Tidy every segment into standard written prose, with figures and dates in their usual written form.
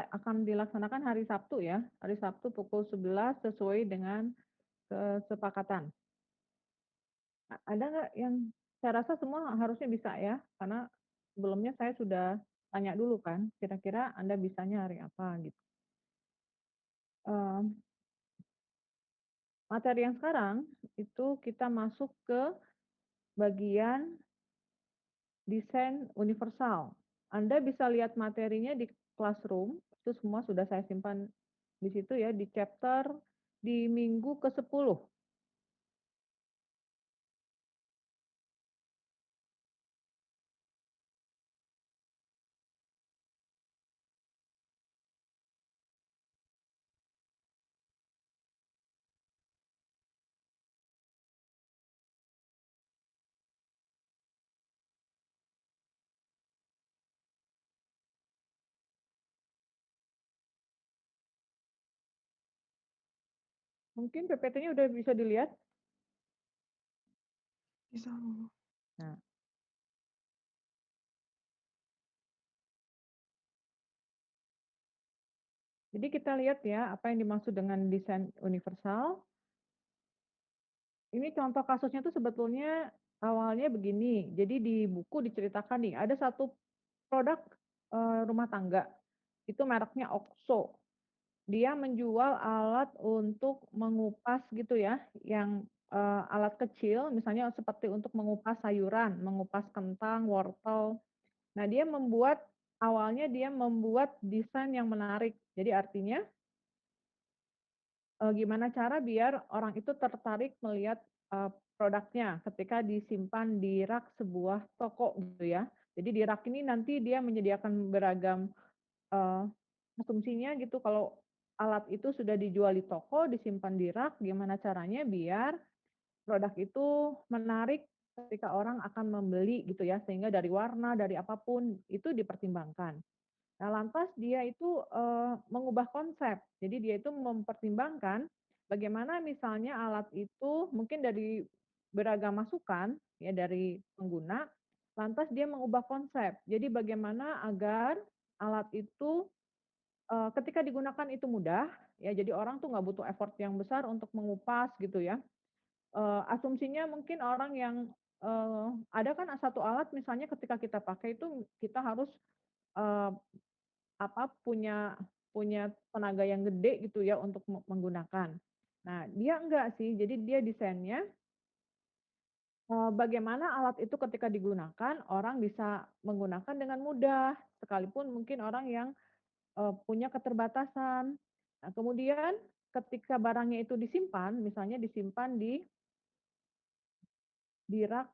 akan dilaksanakan hari Sabtu ya, hari Sabtu pukul 11 sesuai dengan kesepakatan. Ada nggak yang saya rasa semua harusnya bisa ya, karena sebelumnya saya sudah tanya dulu kan, kira-kira Anda bisanya hari apa gitu. Mmm, Materi yang sekarang itu kita masuk ke bagian desain universal. Anda bisa lihat materinya di Classroom, itu semua sudah saya simpan di situ ya, di chapter di minggu ke-10. Mungkin PPT-nya udah bisa dilihat? Bisa. Nah, jadi kita lihat ya, apa yang dimaksud dengan desain universal. Ini contoh kasusnya tuh sebetulnya awalnya begini, jadi di buku diceritakan nih, ada satu produk, rumah tangga, itu mereknya OXO. Dia menjual alat untuk mengupas gitu ya, yang, alat kecil misalnya seperti untuk mengupas sayuran, mengupas kentang, wortel. Nah, awalnya dia membuat desain yang menarik. Jadi artinya, gimana cara biar orang itu tertarik melihat, produknya ketika disimpan di rak sebuah toko gitu ya. Jadi di rak ini nanti dia menyediakan beragam, eee, asumsinya gitu kalau alat itu sudah dijual di toko, disimpan di rak, gimana caranya biar produk itu menarik ketika orang akan membeli gitu ya, sehingga dari warna, dari apapun itu dipertimbangkan. Nah, lantas dia itu, mengubah konsep. Jadi dia itu mempertimbangkan bagaimana misalnya alat itu mungkin dari beragam masukan ya dari pengguna, lantas dia mengubah konsep. Jadi bagaimana agar alat itu, ketika digunakan itu mudah, ya jadi orang tuh nggak butuh effort yang besar untuk mengupas gitu ya. Asumsinya mungkin orang yang, ada kan satu alat misalnya ketika kita pakai itu kita harus, eee punya punya tenaga yang gede gitu ya untuk menggunakan. Nah, dia enggak sih, jadi dia desainnya, bagaimana alat itu ketika digunakan, orang bisa menggunakan dengan mudah, sekalipun mungkin orang yang, punya keterbatasan. Nah, kemudian ketika barangnya itu disimpan, misalnya disimpan di rak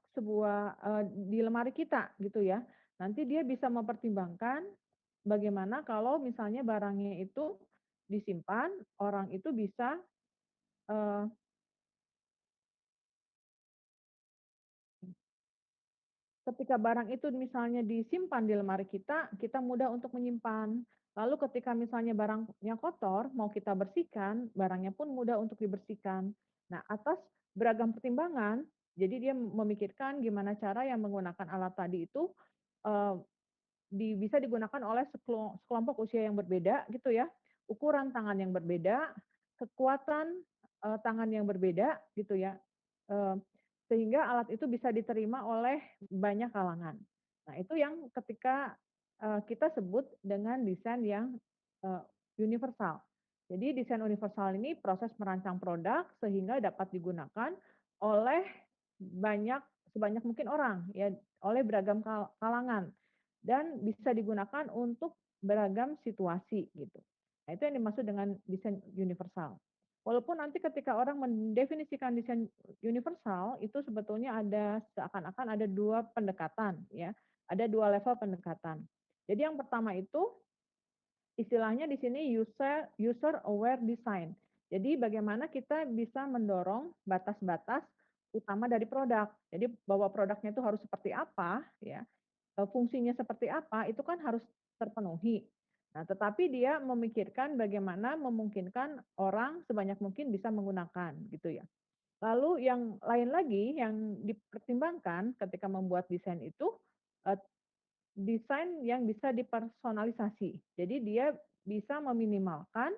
di lemari kita gitu ya. Nanti dia bisa mempertimbangkan bagaimana kalau misalnya barangnya itu disimpan, orang itu bisa, eee, ketika barang itu misalnya disimpan di lemari kita, kita mudah untuk menyimpan. Lalu ketika misalnya barangnya kotor, mau kita bersihkan, barangnya pun mudah untuk dibersihkan. Nah, atas beragam pertimbangan, jadi dia memikirkan gimana cara yang menggunakan alat tadi itu, eee bisa digunakan oleh sekelompok usia yang berbeda gitu ya, ukuran tangan yang berbeda, kekuatan, tangan yang berbeda gitu ya, eee, sehingga alat itu bisa diterima oleh banyak kalangan. Nah itu yang ketika, kita sebut dengan desain yang, eee, universal. Jadi desain universal ini proses merancang produk sehingga dapat digunakan oleh banyak sebanyak mungkin orang ya, oleh beragam kalangan. Dan bisa digunakan untuk beragam situasi gitu. Nah itu yang dimaksud dengan desain universal. Walaupun nanti ketika orang mendefinisikan desain universal itu sebetulnya seakan-akan ada 2 pendekatan ya, ada 2 level pendekatan. Jadi yang pertama itu istilahnya di sini user aware design. Jadi bagaimana kita bisa mendorong batas-batas utama dari produk. Jadi bahwa produknya itu harus seperti apa ya, fungsinya seperti apa, itu kan harus terpenuhi. Nah, tetapi dia memikirkan bagaimana memungkinkan orang sebanyak mungkin bisa menggunakan, gitu ya. Lalu yang lain lagi yang dipertimbangkan ketika membuat desain itu, desain yang bisa dipersonalisasi. Jadi dia bisa meminimalkan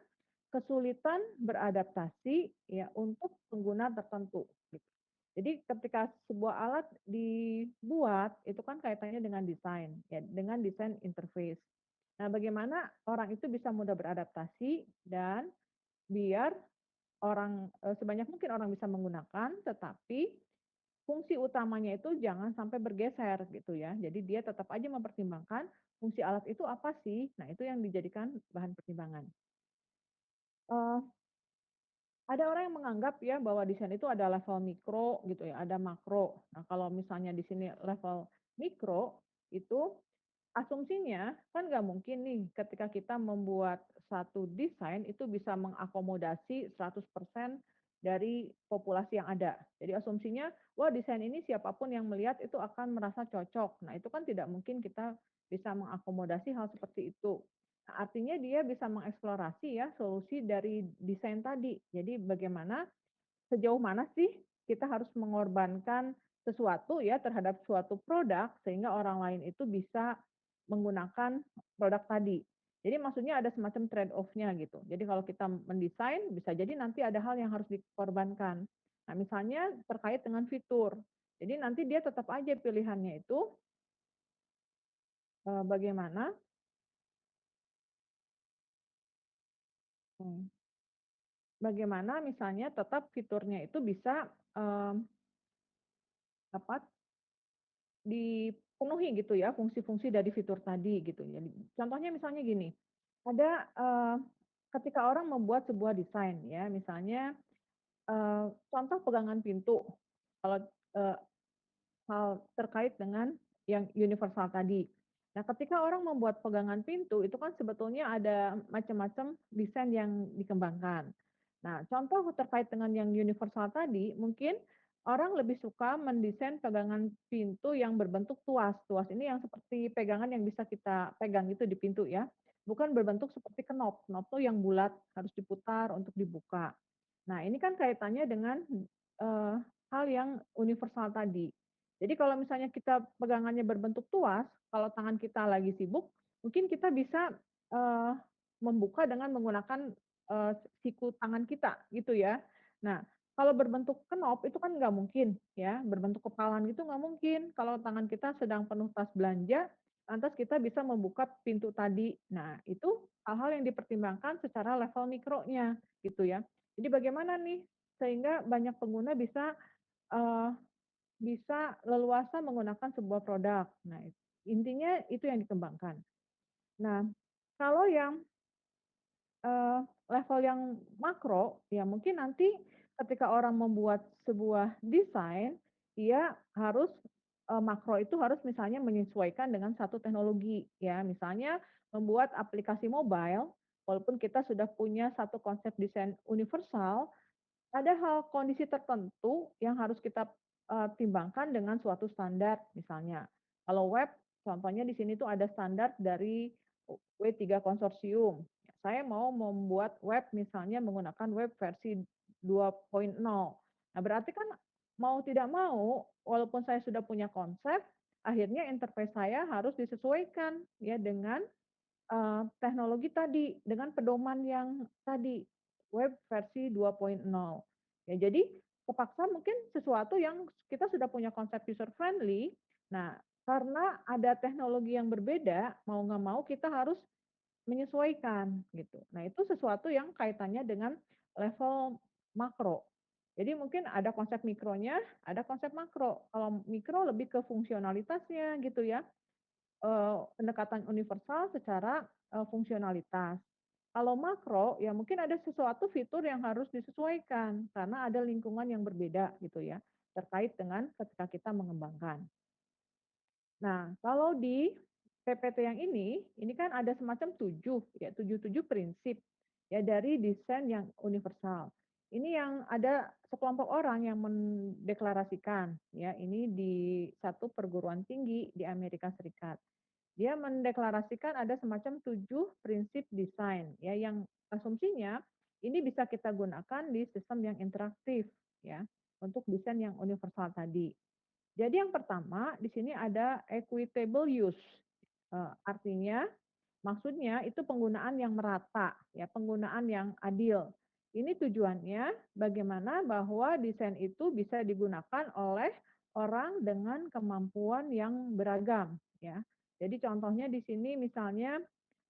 kesulitan beradaptasi ya untuk pengguna tertentu, gitu. Jadi ketika sebuah alat dibuat, itu kan kaitannya dengan desain, ya, dengan desain interface. Nah, bagaimana orang itu bisa mudah beradaptasi dan biar sebanyak mungkin orang bisa menggunakan, tetapi fungsi utamanya itu jangan sampai bergeser gitu ya. Jadi dia tetap aja mempertimbangkan fungsi alat itu apa sih? Nah, itu yang dijadikan bahan pertimbangan. Eee, ada orang yang menganggap ya bahwa desain itu ada level mikro gitu ya, ada makro. Nah, kalau misalnya di sini level mikro, itu asumsinya kan nggak mungkin nih ketika kita membuat satu desain itu bisa mengakomodasi 100% dari populasi yang ada. Jadi asumsinya, wah desain ini siapapun yang melihat itu akan merasa cocok. Nah itu kan tidak mungkin kita bisa mengakomodasi hal seperti itu. Nah, artinya dia bisa mengeksplorasi ya solusi dari desain tadi. Jadi bagaimana sejauh mana sih kita harus mengorbankan sesuatu ya terhadap suatu produk sehingga orang lain itu bisa menggunakan produk tadi. Jadi maksudnya ada semacam trade off-nya gitu. Jadi kalau kita mendesain bisa jadi nanti ada hal yang harus dikorbankan. Nah, misalnya terkait dengan fitur. Jadi nanti dia tetap aja pilihannya itu bagaimana mmm, bagaimana misalnya tetap fiturnya itu bisa, apa, dipenuhi gitu ya, fungsi-fungsi dari fitur tadi gitu. Jadi contohnya misalnya gini, ada, ketika orang membuat sebuah desain ya, misalnya, contoh pegangan pintu, kalau, eee, hal terkait dengan yang universal tadi. Nah, ketika orang membuat pegangan pintu, itu kan sebetulnya ada macam-macam desain yang dikembangkan. Nah, contoh terkait dengan yang universal tadi, mungkin orang lebih suka mendesain pegangan pintu yang berbentuk tuas. Tuas ini yang seperti pegangan yang bisa kita pegang itu di pintu ya, bukan berbentuk seperti kenop. Kenop tuh yang bulat, harus diputar untuk dibuka. Nah, ini kan kaitannya dengan, eee, hal yang universal tadi. Jadi kalau misalnya kita pegangannya berbentuk tuas, kalau tangan kita lagi sibuk, mungkin kita bisa, eee, membuka dengan menggunakan, siku tangan kita gitu ya. Nah, kalau berbentuk kenop itu kan nggak mungkin ya, berbentuk kepalan gitu nggak mungkin. Kalau tangan kita sedang penuh tas belanja, lantas kita bisa membuka pintu tadi. Nah, itu hal-hal yang dipertimbangkan secara level mikronya gitu ya. Jadi bagaimana nih sehingga banyak pengguna eee, bisa leluasa menggunakan sebuah produk. Nah, intinya itu yang dikembangkan. Nah, kalau yang, level yang makro, ya mungkin nanti ketika orang membuat sebuah desain, dia harus, makro itu harus misalnya menyesuaikan dengan satu teknologi, ya. Misalnya membuat aplikasi mobile, walaupun kita sudah punya satu konsep desain universal, ada hal kondisi tertentu yang harus kita, timbangkan dengan suatu standar misalnya. Kalau web contohnya di sini tuh ada standar dari W3 konsorsium. Saya mau membuat web misalnya menggunakan web versi 2.0. Nah, berarti kan mau tidak mau walaupun saya sudah punya konsep, akhirnya interface saya harus disesuaikan ya dengan teknologi tadi, dengan pedoman yang tadi, web versi 2.0. Ya jadi, kepaksa mungkin sesuatu yang kita sudah punya konsep user friendly, nah karena ada teknologi yang berbeda, mau nggak mau kita harus menyesuaikan gitu. Nah itu sesuatu yang kaitannya dengan level makro. Jadi mungkin ada konsep mikronya, ada konsep makro. Kalau mikro lebih ke fungsionalitasnya gitu ya. Pendekatan universal secara, fungsionalitas. Kalau makro, ya mungkin ada sesuatu fitur yang harus disesuaikan, karena ada lingkungan yang berbeda gitu ya, terkait dengan ketika kita mengembangkan. Nah, kalau di PPT yang ini kan ada semacam 7 ya, 7 prinsip ya dari desain yang universal. Ini yang ada sekelompok orang yang mendeklarasikan ya, ini di satu perguruan tinggi di Amerika Serikat. Dia mendeklarasikan ada semacam 7 prinsip desain ya, yang asumsinya ini bisa kita gunakan di sistem yang interaktif ya, untuk desain yang universal tadi. Jadi yang pertama di sini ada equitable use. Artinya maksudnya itu penggunaan yang merata, ya, penggunaan yang adil. Ini tujuannya bagaimana bahwa desain itu bisa digunakan oleh orang dengan kemampuan yang beragam, ya. Jadi contohnya di sini misalnya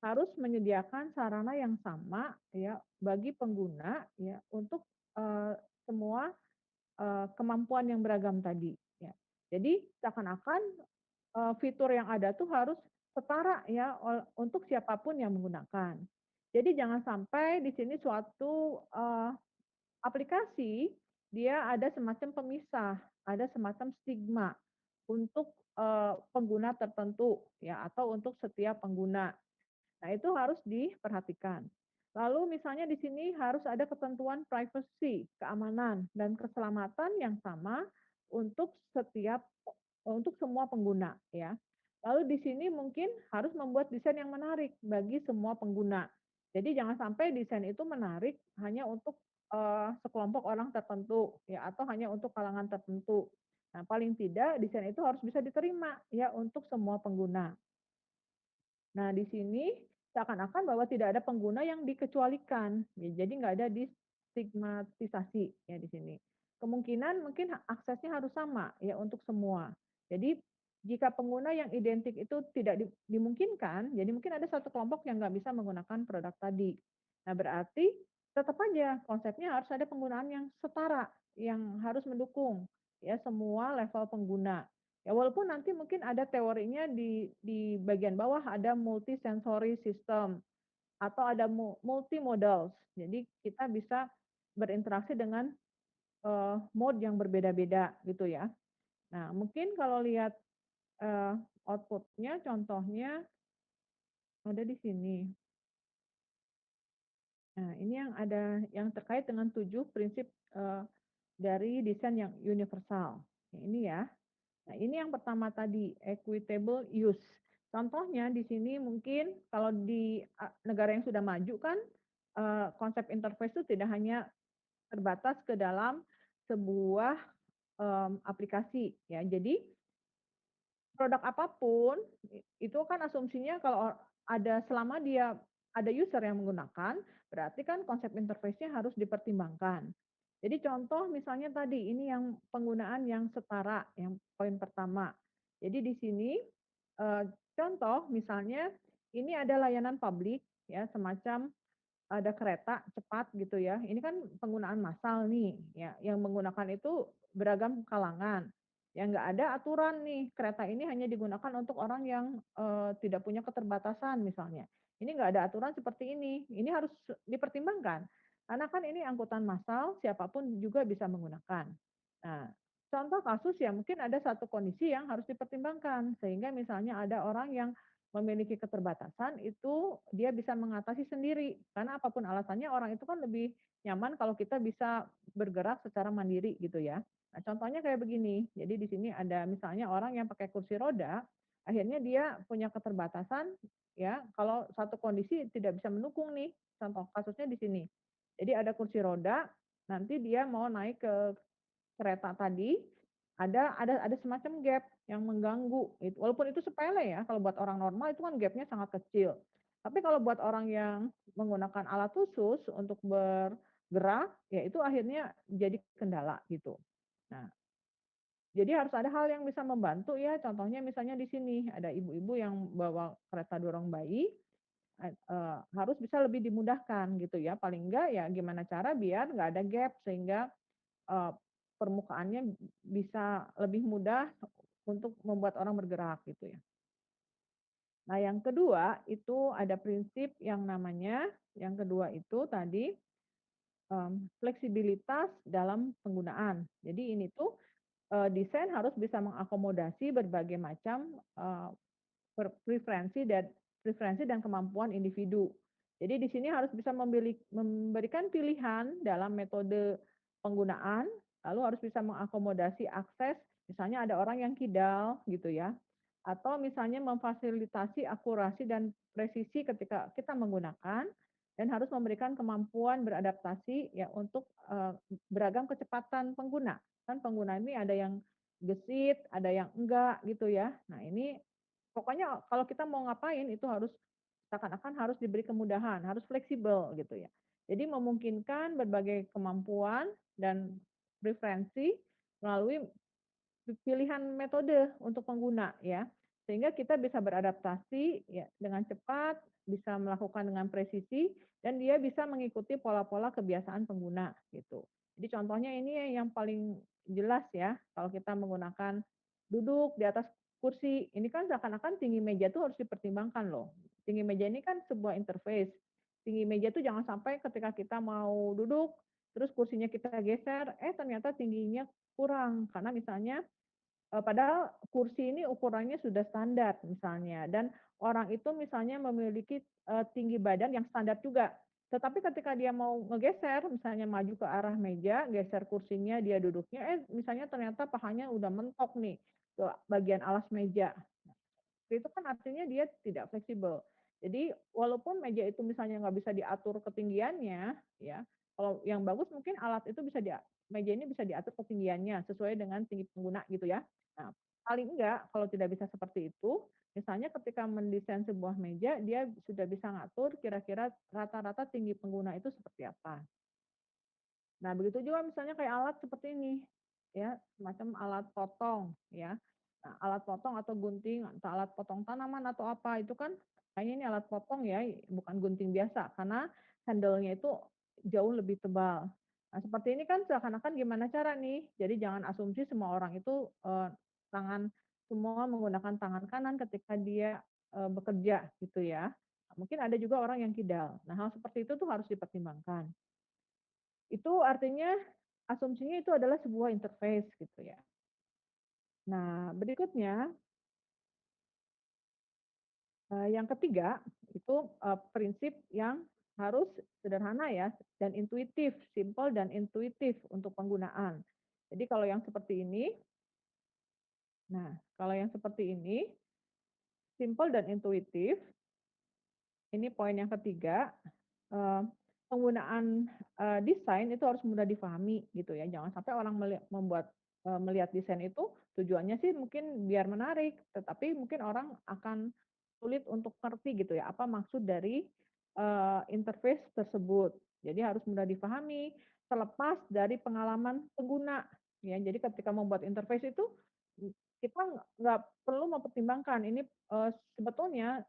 harus menyediakan sarana yang sama, ya, bagi pengguna, ya, untuk, semua, kemampuan yang beragam tadi, ya. Jadi seakan-akan fitur yang ada tuh harus setara ya untuk siapapun yang menggunakan. Jadi jangan sampai di sini suatu, aplikasi dia ada semacam pemisah, ada semacam stigma untuk, pengguna tertentu ya atau untuk setiap pengguna. Nah, itu harus diperhatikan. Lalu misalnya di sini harus ada ketentuan privacy, keamanan, dan keselamatan yang sama untuk untuk semua pengguna ya. Lalu di sini mungkin harus membuat desain yang menarik bagi semua pengguna. Jadi jangan sampai desain itu menarik hanya untuk, sekelompok orang tertentu ya atau hanya untuk kalangan tertentu. Nah, paling tidak desain itu harus bisa diterima ya untuk semua pengguna. Nah, di sini seakan-akan bahwa tidak ada pengguna yang dikecualikan, ya jadi nggak ada stigmatisasi ya di sini. Kemungkinan mungkin aksesnya harus sama ya untuk semua. Jadi jika pengguna yang identik itu tidak dimungkinkan, jadi mungkin ada satu kelompok yang nggak bisa menggunakan produk tadi. Nah, berarti tetap aja konsepnya harus ada penggunaan yang setara, yang harus mendukung ya semua level pengguna. Ya walaupun nanti mungkin ada teorinya di bagian bawah ada multisensory system atau ada multimodals. Jadi kita bisa berinteraksi dengan, mode yang berbeda-beda gitu ya. Nah mungkin kalau lihat, eee, output-nya contohnya ada di sini. Nah ini yang ada yang terkait dengan 7 prinsip, dari desain yang universal. Nah, ini ya. Nah, ini yang pertama tadi, equitable use. Contohnya di sini mungkin kalau di negara yang sudah maju kan, konsep interface itu tidak hanya terbatas ke dalam sebuah, aplikasi ya. Jadi produk apapun, itu kan asumsinya kalau ada selama dia ada user yang menggunakan, berarti kan konsep interface-nya harus dipertimbangkan. Jadi contoh misalnya tadi, ini yang penggunaan yang setara, yang poin pertama. Jadi di sini, eee, contoh misalnya ini ada layanan publik ya, semacam ada kereta cepat gitu ya, ini kan penggunaan massal nih ya, yang menggunakan itu beragam kalangan. Yang nggak ada aturan nih, kereta ini hanya digunakan untuk orang yang, tidak punya keterbatasan misalnya. Ini nggak ada aturan seperti ini harus dipertimbangkan. Karena kan ini angkutan massal, siapapun juga bisa menggunakan. Nah, contoh kasus ya mungkin ada satu kondisi yang harus dipertimbangkan, sehingga misalnya ada orang yang memiliki keterbatasan itu dia bisa mengatasi sendiri, karena apapun alasannya orang itu kan lebih nyaman kalau kita bisa bergerak secara mandiri gitu ya. Nah, contohnya kayak begini, jadi di sini ada misalnya orang yang pakai kursi roda, akhirnya dia punya keterbatasan ya, kalau satu kondisi tidak bisa mendukung nih, contoh kasusnya di sini. Jadi ada kursi roda, nanti dia mau naik ke kereta tadi, ada semacam gap yang mengganggu itu, walaupun itu sepele ya, kalau buat orang normal itu kan gapnya sangat kecil. Tapi kalau buat orang yang menggunakan alat khusus untuk bergerak, ya itu akhirnya jadi kendala gitu. Nah, jadi harus ada hal yang bisa membantu ya, contohnya misalnya di sini ada ibu-ibu yang bawa kereta dorong bayi, harus bisa lebih dimudahkan gitu ya, paling enggak ya gimana cara biar nggak ada gap sehingga Eee, permukaannya bisa lebih mudah untuk membuat orang bergerak gitu ya. Nah yang kedua itu ada prinsip yang namanya yang kedua itu tadi, fleksibilitas dalam penggunaan. Jadi ini tuh, desain harus bisa mengakomodasi berbagai macam, preferensi dan kemampuan individu. Jadi di sini harus bisa memberikan pilihan dalam metode penggunaan, lalu harus bisa mengakomodasi akses, misalnya ada orang yang kidal gitu ya, atau misalnya memfasilitasi akurasi dan presisi ketika kita menggunakan, dan harus memberikan kemampuan beradaptasi ya untuk, beragam kecepatan pengguna. Kan pengguna ini ada yang gesit, ada yang enggak gitu ya. Nah ini pokoknya kalau kita mau ngapain itu harus seakan-akan harus diberi kemudahan, harus fleksibel gitu ya. Jadi memungkinkan berbagai kemampuan dan preferensi melalui pilihan metode untuk pengguna ya, sehingga kita bisa beradaptasi ya dengan cepat, bisa melakukan dengan presisi, dan dia bisa mengikuti pola-pola kebiasaan pengguna gitu. Jadi contohnya ini yang paling jelas ya, kalau kita menggunakan duduk di atas kursi, ini kan seakan-akan tinggi meja itu harus dipertimbangkan loh. Tinggi meja ini kan sebuah interface. Tinggi meja itu jangan sampai ketika kita mau duduk, terus kursinya kita geser, ternyata tingginya kurang karena misalnya padahal kursi ini ukurannya sudah standar misalnya dan orang itu misalnya memiliki, tinggi badan yang standar juga. Tetapi ketika dia mau ngegeser, misalnya maju ke arah meja, geser kursinya, dia duduknya, misalnya ternyata pahanya udah mentok nih ke bagian alas meja. Itu kan artinya dia tidak fleksibel. Jadi walaupun meja itu misalnya nggak bisa diatur ketinggiannya ya, kalau yang bagus mungkin alat itu bisa meja ini bisa diatur ketinggiannya sesuai dengan tinggi pengguna gitu ya. Nah, paling enggak kalau tidak bisa seperti itu, misalnya ketika mendesain sebuah meja dia sudah bisa ngatur kira-kira rata-rata tinggi pengguna itu seperti apa. Nah, begitu juga misalnya kayak alat seperti ini, ya, semacam alat potong, ya. Nah, alat potong atau gunting, atau alat potong tanaman atau apa, itu kan kayaknya ini alat potong ya, bukan gunting biasa, karena handle-nya itu jauh lebih tebal. Nah, seperti ini kan seakan-akan gimana cara nih, jadi jangan asumsi semua orang itu, tangan semua menggunakan tangan kanan ketika dia, bekerja gitu ya. Mungkin ada juga orang yang kidal. Nah, hal seperti itu tuh harus dipertimbangkan. Itu artinya asumsinya itu adalah sebuah interface gitu ya. Nah berikutnya, yang ketiga itu, prinsip yang harus sederhana ya dan intuitif, simpel dan intuitif untuk penggunaan. Jadi kalau yang seperti ini kalau yang seperti ini, simpel dan intuitif, ini poin yang ketiga, eee, penggunaan, desain itu harus mudah difahami gitu ya, jangan sampai orang melihat desain itu tujuannya sih mungkin biar menarik, tetapi mungkin orang akan sulit untuk ngerti gitu ya, apa maksud dari, interface tersebut. Jadi harus mudah difahami, terlepas dari pengalaman pengguna, ya. Jadi ketika membuat interface itu, kita nggak perlu mempertimbangkan ini, sebetulnya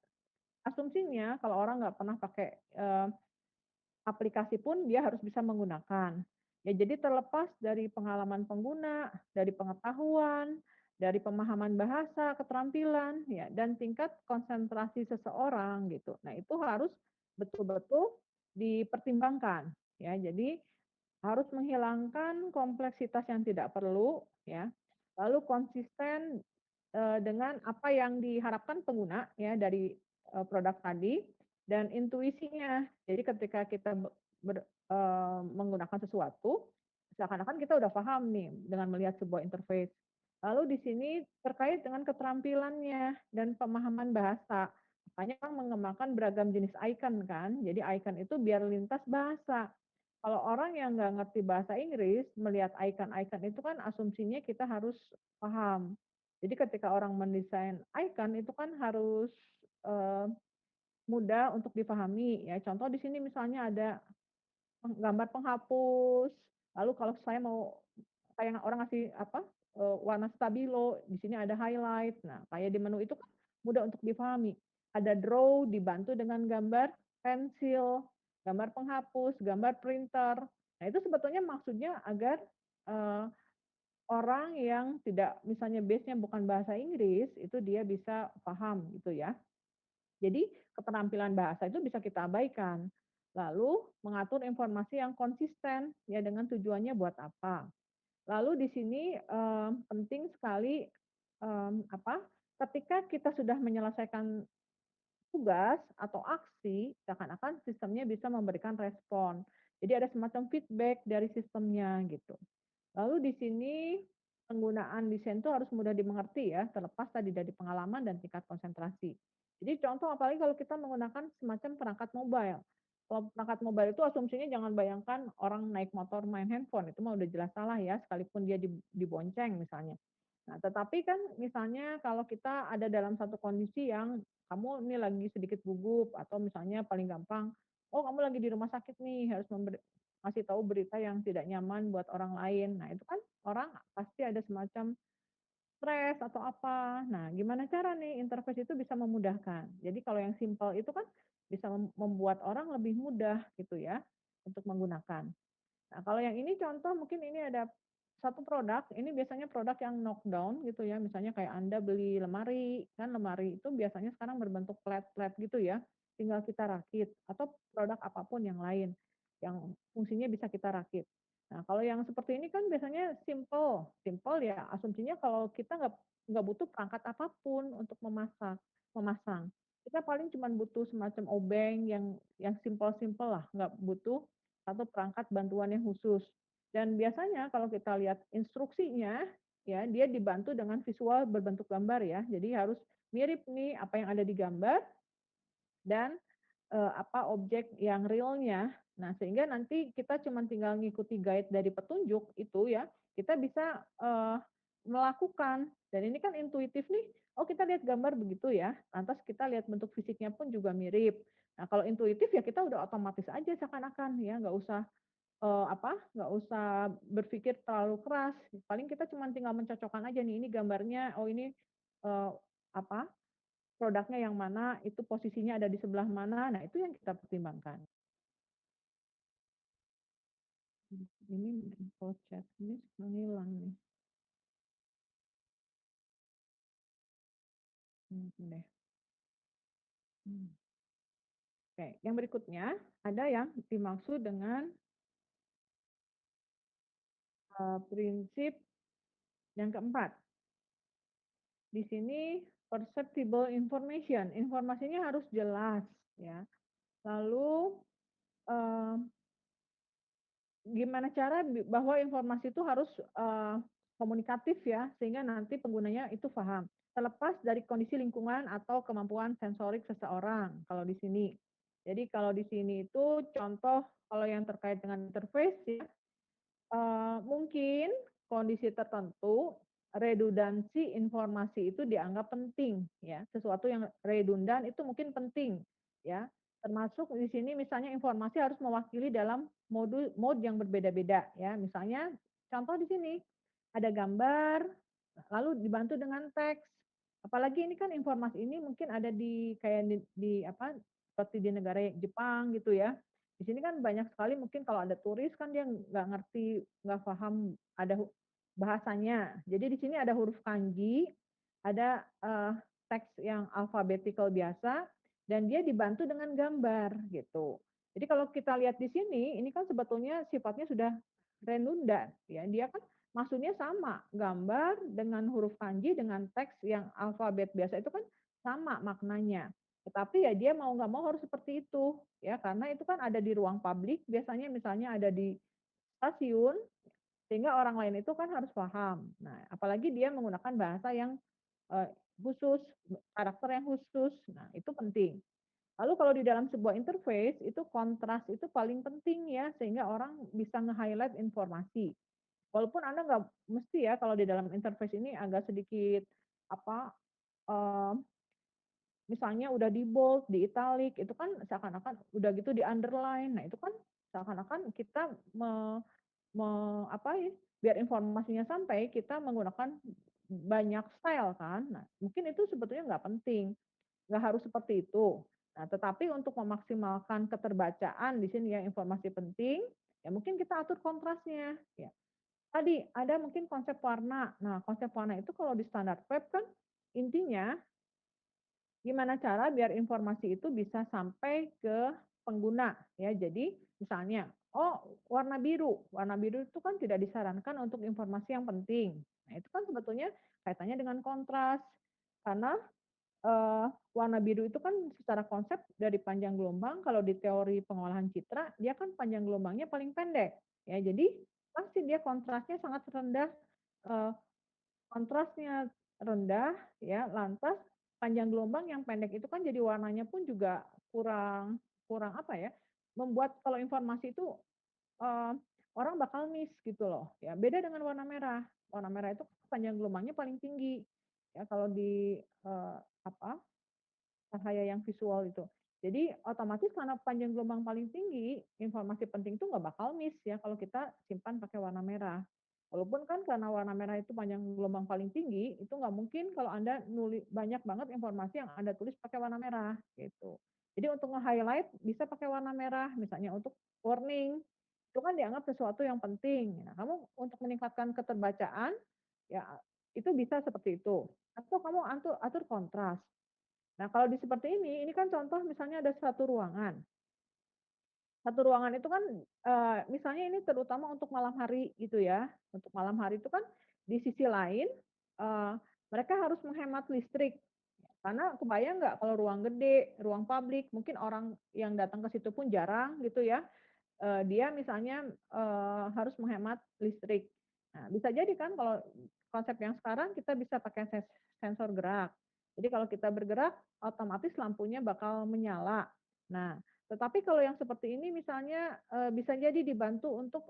asumsinya kalau orang nggak pernah pakai, aplikasi pun dia harus bisa menggunakan. Ya jadi terlepas dari pengalaman pengguna, dari pengetahuan, dari pemahaman bahasa, keterampilan, ya, dan tingkat konsentrasi seseorang gitu. Nah itu harus betul-betul dipertimbangkan, ya. Jadi harus menghilangkan kompleksitas yang tidak perlu, ya. Lalu konsisten, dengan apa yang diharapkan pengguna ya dari, produk tadi dan intuisinya. Jadi ketika kita menggunakan sesuatu, seakan-akan kita udah paham nih dengan melihat sebuah interface. Lalu di sini terkait dengan keterampilannya dan pemahaman bahasa. Makanya kan mengembangkan beragam jenis icon kan, jadi icon itu biar lintas bahasa. Kalau orang yang nggak ngerti bahasa Inggris, melihat icon-icon itu kan asumsinya kita harus paham. Jadi ketika orang mendesain icon itu kan harus, eee, mudah untuk dipahami ya. Contoh di sini misalnya ada gambar penghapus, lalu kalau saya mau kayak orang ngasih apa, warna stabilo, di sini ada highlight. Nah, kayak di menu itu kan mudah untuk dipahami. Ada draw dibantu dengan gambar pensil, gambar penghapus, gambar printer. Nah, itu sebetulnya maksudnya agar, eee, orang yang tidak misalnya base-nya bukan bahasa Inggris, itu dia bisa paham gitu ya. Jadi keterampilan bahasa itu bisa kita abaikan. Lalu mengatur informasi yang konsisten ya dengan tujuannya buat apa. Lalu di sini, penting sekali, apa, ketika kita sudah menyelesaikan tugas atau aksi, seakan-akan sistemnya bisa memberikan respon. Jadi ada semacam feedback dari sistemnya gitu. Lalu di sini penggunaan desain itu harus mudah dimengerti ya, terlepas tadi dari pengalaman dan tingkat konsentrasi. Jadi contoh apalagi kalau kita menggunakan semacam perangkat mobile. Kalau perangkat mobile itu asumsinya jangan bayangkan orang naik motor main handphone, itu mah udah jelas salah ya, sekalipun dia dibonceng misalnya. Nah, tetapi kan misalnya kalau kita ada dalam satu kondisi yang kamu ini lagi sedikit gugup atau misalnya paling gampang, oh kamu lagi di rumah sakit nih harus ngasih tahu berita yang tidak nyaman buat orang lain. Nah, itu kan orang pasti ada semacam stres atau apa. Nah, gimana cara nih interface itu bisa memudahkan. Jadi kalau yang simpel itu kan bisa membuat orang lebih mudah gitu ya untuk menggunakan. Nah, kalau yang ini contoh mungkin ini ada satu produk, ini biasanya produk yang knockdown gitu ya, misalnya kayak Anda beli lemari, kan lemari itu biasanya sekarang berbentuk flat-flat gitu ya, tinggal kita rakit, atau produk apapun yang lain, yang fungsinya bisa kita rakit. Nah, kalau yang seperti ini kan biasanya simple, simple ya asumsinya kalau kita nggak butuh perangkat apapun untuk memasang. Kita paling cuma butuh semacam obeng yang simple-simple lah, nggak butuh satu perangkat bantuan yang khusus. Dan biasanya kalau kita lihat instruksinya, ya dia dibantu dengan visual berbentuk gambar ya. Jadi harus mirip nih apa yang ada di gambar dan apa objek yang realnya. Nah, sehingga nanti kita cuma tinggal ngikuti guide dari petunjuk itu ya, kita bisa melakukan. Dan ini kan intuitif nih, oh kita lihat gambar begitu ya, lantas kita lihat bentuk fisiknya pun juga mirip. Nah, kalau intuitif ya kita udah otomatis aja seakan-akan ya, nggak usah berpikir terlalu keras, paling kita cuma tinggal mencocokkan aja nih, ini gambarnya, oh ini, eee, apa, produknya yang mana, itu posisinya ada di sebelah mana, nah itu yang kita pertimbangkan. Ini info chat, ini suka ngilang nih, deh, mmm, oke, yang berikutnya ada yang dimaksud dengan, prinsip yang keempat, di sini perceptible information, informasinya harus jelas ya, lalu, eee gimana cara bahwa informasi itu harus, komunikatif ya, sehingga nanti penggunanya itu paham. Terlepas dari kondisi lingkungan atau kemampuan sensorik seseorang, kalau di sini. Jadi kalau di sini itu contoh kalau yang terkait dengan interface ya, mungkin kondisi tertentu redundansi informasi itu dianggap penting ya, sesuatu yang redundan itu mungkin penting ya, termasuk di sini misalnya informasi harus mewakili dalam mode yang berbeda-beda ya, misalnya contoh di sini, ada gambar, lalu dibantu dengan teks, apalagi ini kan informasi ini mungkin ada di kayak di apa, seperti di negara Jepang gitu ya, di sini kan banyak sekali mungkin kalau ada turis kan dia nggak ngerti, nggak paham ada bahasanya. Jadi di sini ada huruf kanji, ada, teks yang alphabetical biasa, dan dia dibantu dengan gambar gitu. Jadi kalau kita lihat di sini, ini kan sebetulnya sifatnya sudah redundant ya, dia kan maksudnya sama, gambar dengan huruf kanji dengan teks yang alfabet biasa itu kan sama maknanya. Tetapi ya dia mau nggak mau harus seperti itu, ya karena itu kan ada di ruang publik, biasanya misalnya ada di stasiun, sehingga orang lain itu kan harus paham. Nah, apalagi dia menggunakan bahasa yang, eee, khusus, karakter yang khusus, nah itu penting. Lalu kalau di dalam sebuah interface, itu kontras itu paling penting ya, sehingga orang bisa nge-highlight informasi. Walaupun Anda nggak mesti ya kalau di dalam interface ini agak sedikit, apa, eee misalnya udah di-bold, di italic, itu kan seakan-akan udah gitu di-underline. Nah, itu kan seakan-akan kita me me apa ya, biar informasinya sampai, kita menggunakan banyak style kan. Nah, mungkin itu sebetulnya nggak penting, nggak harus seperti itu. Nah, tetapi untuk memaksimalkan keterbacaan di sini ya, informasi penting, ya mungkin kita atur kontrasnya, ya. Tadi ada mungkin konsep warna. Nah, konsep warna itu kalau di standar web kan intinya gimana cara biar informasi itu bisa sampai ke pengguna ya. Jadi misalnya, oh warna biru itu kan tidak disarankan untuk informasi yang penting. Nah itu kan sebetulnya kaitannya dengan kontras. Karena warna biru itu kan secara konsep dari panjang gelombang kalau di teori pengolahan citra dia kan panjang gelombangnya paling pendek. Ya jadi pasti dia kontrasnya sangat rendah, eee, kontrasnya rendah ya, lantas panjang gelombang yang pendek itu kan jadi warnanya pun juga kurang kurang apa ya, membuat kalau informasi itu, eee, orang bakal miss gitu loh, ya. Beda dengan warna merah. Warna merah itu panjang gelombangnya paling tinggi, ya kalau di, apa, cahaya yang visual itu. Jadi otomatis karena panjang gelombang paling tinggi, informasi penting itu nggak bakal miss ya kalau kita simpan pakai warna merah. Walaupun kan karena warna merah itu panjang gelombang paling tinggi, itu nggak mungkin kalau Anda banyak banget informasi yang Anda tulis pakai warna merah, gitu. Jadi untuk nge-highlight bisa pakai warna merah, misalnya untuk warning, itu kan dianggap sesuatu yang penting. Nah, kamu untuk meningkatkan keterbacaan, ya itu bisa seperti itu. Atau kamu atur kontras. Nah, kalau di seperti ini kan contoh misalnya ada satu ruangan. Satu ruangan itu kan, misalnya ini terutama untuk malam hari gitu ya. Untuk malam hari itu kan di sisi lain, eee, mereka harus menghemat listrik. Karena kebayang nggak kalau ruang gede, ruang publik, mungkin orang yang datang ke situ pun jarang gitu ya. Dia misalnya, harus menghemat listrik. Nah, bisa jadi kan kalau konsep yang sekarang kita bisa pakai sensor gerak. Jadi kalau kita bergerak, otomatis lampunya bakal menyala. Nah, tetapi kalau yang seperti ini misalnya, bisa jadi dibantu untuk,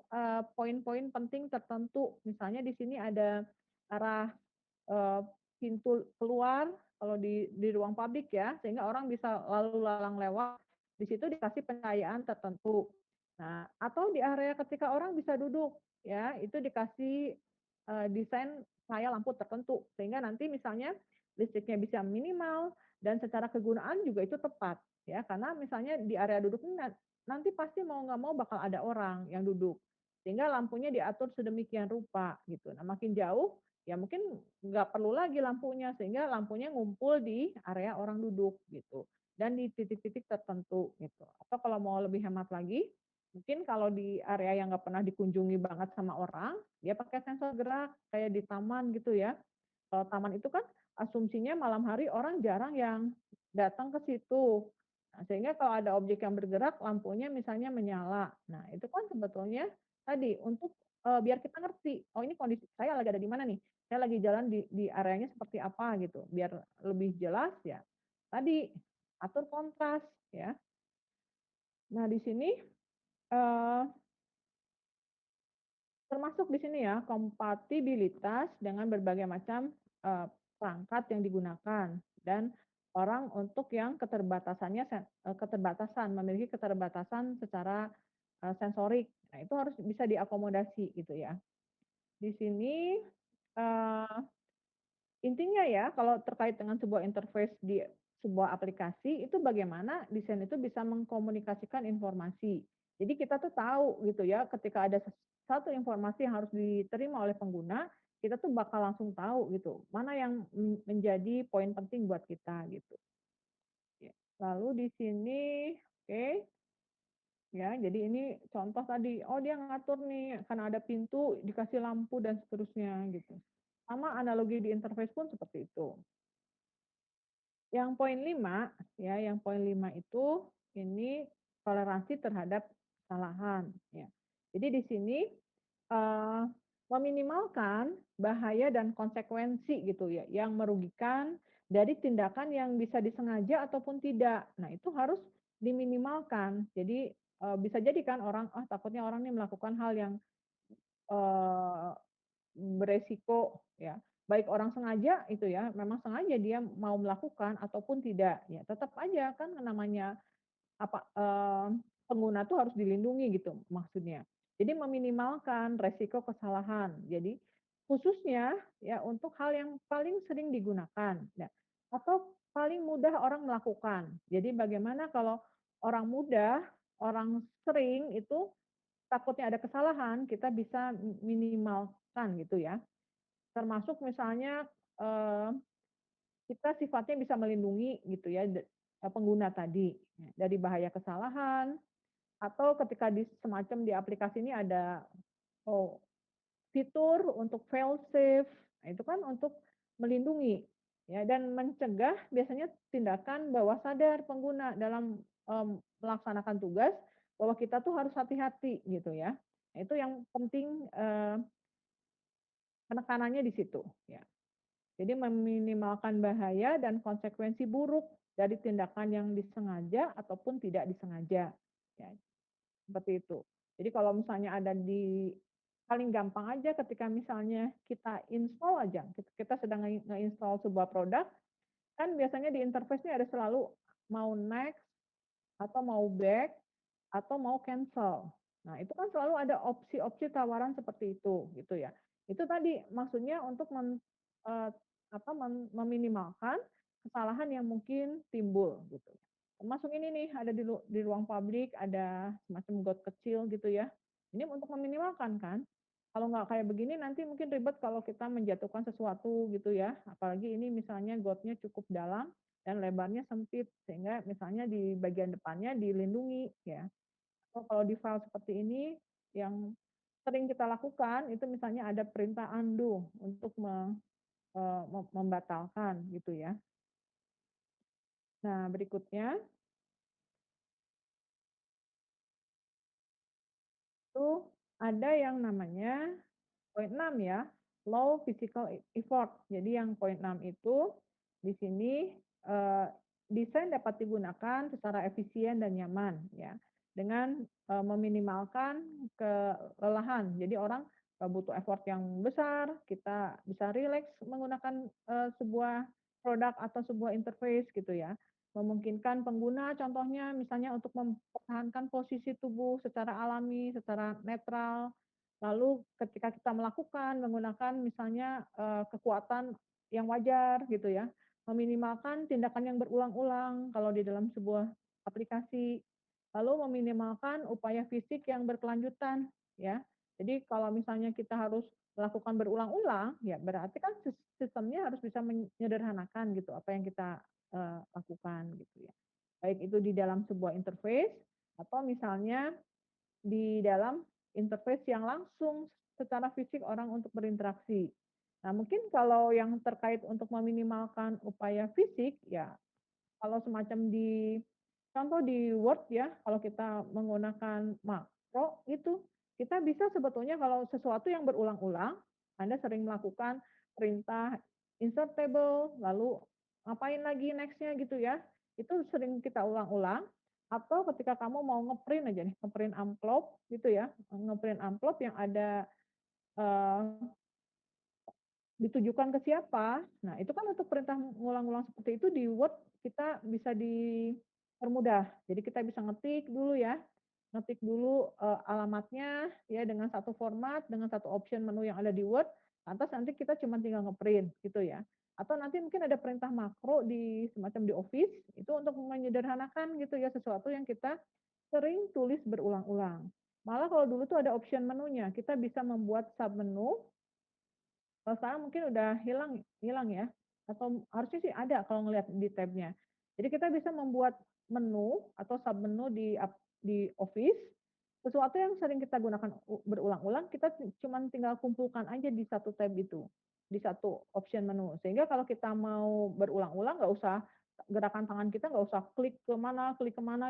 poin-poin penting tertentu. Misalnya di sini ada arah Eee, pintu keluar kalau di ruang publik ya, sehingga orang bisa lalu lalang lewat, di situ dikasih pencahayaan tertentu. Nah, atau di area ketika orang bisa duduk ya, itu dikasih, desain cahaya lampu tertentu, sehingga nanti misalnya listriknya bisa minimal dan secara kegunaan juga itu tepat ya, karena misalnya di area duduk ini nanti pasti mau nggak mau bakal ada orang yang duduk, sehingga lampunya diatur sedemikian rupa gitu. Nah, makin jauh ya mungkin nggak perlu lagi lampunya, sehingga lampunya ngumpul di area orang duduk gitu, dan di titik-titik tertentu gitu. Atau kalau mau lebih hemat lagi, mungkin kalau di area yang nggak pernah dikunjungi banget sama orang, dia pakai sensor gerak kayak di taman gitu ya. Kalau taman itu kan asumsinya malam hari orang jarang yang datang ke situ. Nah, sehingga kalau ada objek yang bergerak lampunya misalnya menyala. Nah, itu kan sebetulnya tadi untuk, biar kita ngerti, "Oh ini kondisi saya lagi ada di mana nih? Saya lagi jalan di areanya seperti apa?" Gitu. Biar lebih jelas ya tadi atur kontras ya. Nah di sini, eee termasuk di sini ya, kompatibilitas dengan berbagai macam, perangkat yang digunakan dan orang untuk yang keterbatasan, memiliki keterbatasan secara, sensorik. Nah, itu harus bisa diakomodasi gitu ya. Di sini, eee intinya ya, kalau terkait dengan sebuah interface di sebuah aplikasi, itu bagaimana desain itu bisa mengkomunikasikan informasi. Jadi kita tuh tahu gitu ya, ketika ada satu informasi yang harus diterima oleh pengguna, kita tuh bakal langsung tahu gitu, mana yang menjadi poin penting buat kita gitu. Ya. Lalu di sini, oke, ya, jadi ini contoh tadi, oh dia ngatur nih, karena ada pintu dikasih lampu dan seterusnya gitu. Sama analogi di interface pun seperti itu. Yang poin 5 ya, yang poin 5 itu, ini toleransi terhadap kesalahan, ya. Jadi di sini, eee, meminimalkan bahaya dan konsekuensi gitu ya, yang merugikan dari tindakan yang bisa disengaja ataupun tidak. Nah, itu harus diminimalkan. Jadi, bisa jadi kan orang, "Ah, takutnya orang ini melakukan hal yang, eee" beresiko ya, baik orang sengaja itu ya, memang sengaja dia mau melakukan ataupun tidak, ya tetap aja kan namanya apa, pengguna tuh harus dilindungi gitu maksudnya. Jadi meminimalkan resiko kesalahan. Jadi khususnya ya untuk hal yang paling sering digunakan ya, atau paling mudah orang melakukan. Jadi bagaimana kalau orang mudah, orang sering itu takutnya ada kesalahan, kita bisa minimalkan gitu ya. Termasuk misalnya, kita sifatnya bisa melindungi gitu ya, pengguna tadi, ya, dari bahaya kesalahan, atau ketika semacam di aplikasi ini ada, oh, fitur untuk fail safe, nah itu kan untuk melindungi, ya, dan mencegah biasanya tindakan bawah sadar pengguna dalam, melaksanakan tugas, bahwa kita tuh harus hati-hati gitu ya. Nah itu yang penting, penekanannya di situ, ya. Jadi meminimalkan bahaya dan konsekuensi buruk dari tindakan yang disengaja ataupun tidak disengaja, ya, seperti itu. Jadi kalau misalnya ada di paling gampang aja ketika misalnya kita install aja, kita sedang nge-install sebuah produk, kan biasanya di interface-nya ada selalu mau next, atau mau back, atau mau cancel. Nah, itu kan selalu ada opsi-opsi tawaran seperti itu, gitu ya. Itu tadi maksudnya untuk eee, meminimalkan kesalahan yang mungkin timbul, gitu. Termasuk ini nih, ada di ruang publik, ada semacam got kecil gitu ya. Ini untuk meminimalkan kan. Kalau nggak kayak begini nanti mungkin ribet kalau kita menjatuhkan sesuatu gitu ya, apalagi ini misalnya got-nya cukup dalam dan lebarnya sempit, sehingga misalnya di bagian depannya dilindungi ya. Atau kalau di file seperti ini yang sering kita lakukan itu misalnya ada perintah undo untuk membatalkan gitu ya. Nah, berikutnya itu ada yang namanya poin 6 ya, low physical effort. Jadi yang poin 6 itu di sini, desain dapat digunakan secara efisien dan nyaman ya, dengan, meminimalkan kelelahan. Jadi orang nggak butuh effort yang besar, kita bisa rileks menggunakan, sebuah produk atau sebuah interface gitu ya. Memungkinkan pengguna contohnya misalnya untuk mempertahankan posisi tubuh secara alami, secara netral. Lalu ketika kita melakukan menggunakan misalnya, kekuatan yang wajar gitu ya, meminimalkan tindakan yang berulang-ulang kalau di dalam sebuah aplikasi, lalu meminimalkan upaya fisik yang berkelanjutan ya. Jadi kalau misalnya kita harus melakukan berulang-ulang, ya berarti kan sistemnya harus bisa menyederhanakan gitu apa yang kita, lakukan gitu ya. Baik itu di dalam sebuah interface atau misalnya di dalam interface yang langsung secara fisik orang untuk berinteraksi. Nah, mungkin kalau yang terkait untuk meminimalkan upaya fisik, ya kalau semacam di contoh di Word ya, kalau kita menggunakan makro itu, kita bisa sebetulnya kalau sesuatu yang berulang-ulang, Anda sering melakukan perintah insert table, lalu ngapain lagi next-nya gitu ya, itu sering kita ulang-ulang, atau ketika kamu mau ngeprint aja nih, ngeprint amplop gitu ya, ngeprint amplop yang ada, eee ditujukan ke siapa, nah itu kan untuk perintah ngulang-ulang seperti itu di Word kita bisa dipermudah. Jadi kita bisa ngetik dulu ya, ngetik dulu, alamatnya ya dengan satu format, dengan satu option menu yang ada di Word, lantas nanti kita cuma tinggal ngeprint gitu ya. Atau nanti mungkin ada perintah makro di semacam di Office, itu untuk menyederhanakan gitu ya sesuatu yang kita sering tulis berulang-ulang. Malah kalau dulu tuh ada option menunya, kita bisa membuat submenu. Kalau sekarang mungkin udah hilang hilang ya, atau harusnya sih ada kalau ngelihat di tab-nya. Jadi kita bisa membuat menu atau submenu di Office, sesuatu yang sering kita gunakan berulang-ulang, kita cuman tinggal kumpulkan aja di satu tab itu, di satu option menu. Sehingga kalau kita mau berulang-ulang nggak usah gerakan tangan kita nggak usah klik ke mana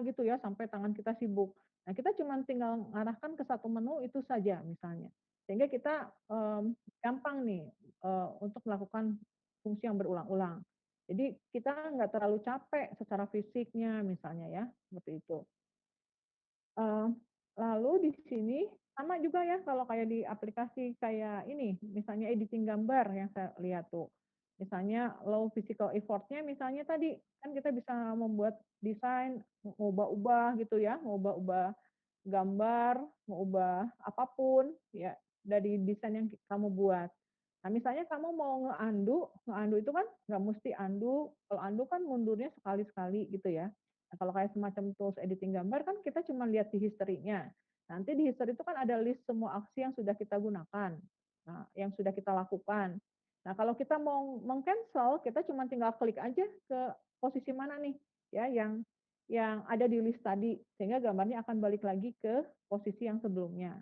gitu ya, sampai tangan kita sibuk. Nah, kita cuman tinggal ngarahkan ke satu menu itu saja misalnya. Sehingga kita, gampang nih, untuk melakukan fungsi yang berulang-ulang. Jadi kita nggak terlalu capek secara fisiknya misalnya ya, seperti itu. Eee, Lalu di sini sama juga ya kalau kayak di aplikasi kayak ini, misalnya editing gambar yang saya lihat tuh. Misalnya low physical effort-nya misalnya tadi, kan kita bisa membuat desain, ngubah-ubah gitu ya, ngubah-ubah gambar, mengubah apapun ya dari desain yang kamu buat. Nah, misalnya kamu mau nge-undo itu kan nggak mesti undo, kalau undo kan mundurnya sekali-sekali gitu ya. Nah, kalau kayak semacam tools editing gambar kan kita cuma lihat di history-nya. Nanti di history itu kan ada list semua aksi yang sudah kita gunakan, nah, yang sudah kita lakukan. Nah, kalau kita mau meng-cancel, kita cuma tinggal klik aja ke posisi mana nih, ya yang ada di list tadi, sehingga gambarnya akan balik lagi ke posisi yang sebelumnya.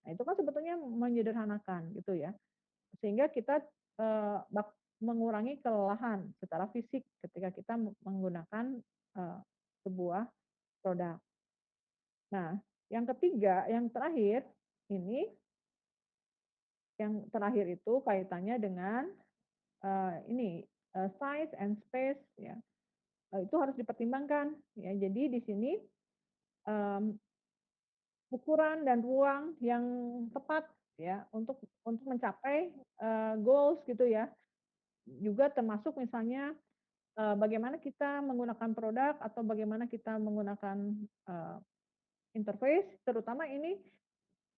Nah, itu kan sebetulnya menyederhanakan gitu ya, sehingga kita, mengurangi kelelahan secara fisik ketika kita menggunakan, eee, sebuah produk. Nah, yang ketiga, yang terakhir, ini yang terakhir itu kaitannya dengan, ini, size and space ya, itu harus dipertimbangkan ya. Jadi di sini, mmm ukuran dan ruang yang tepat ya untuk mencapai, goals gitu ya. Juga termasuk misalnya, bagaimana kita menggunakan produk atau bagaimana kita menggunakan, eee, interface, terutama ini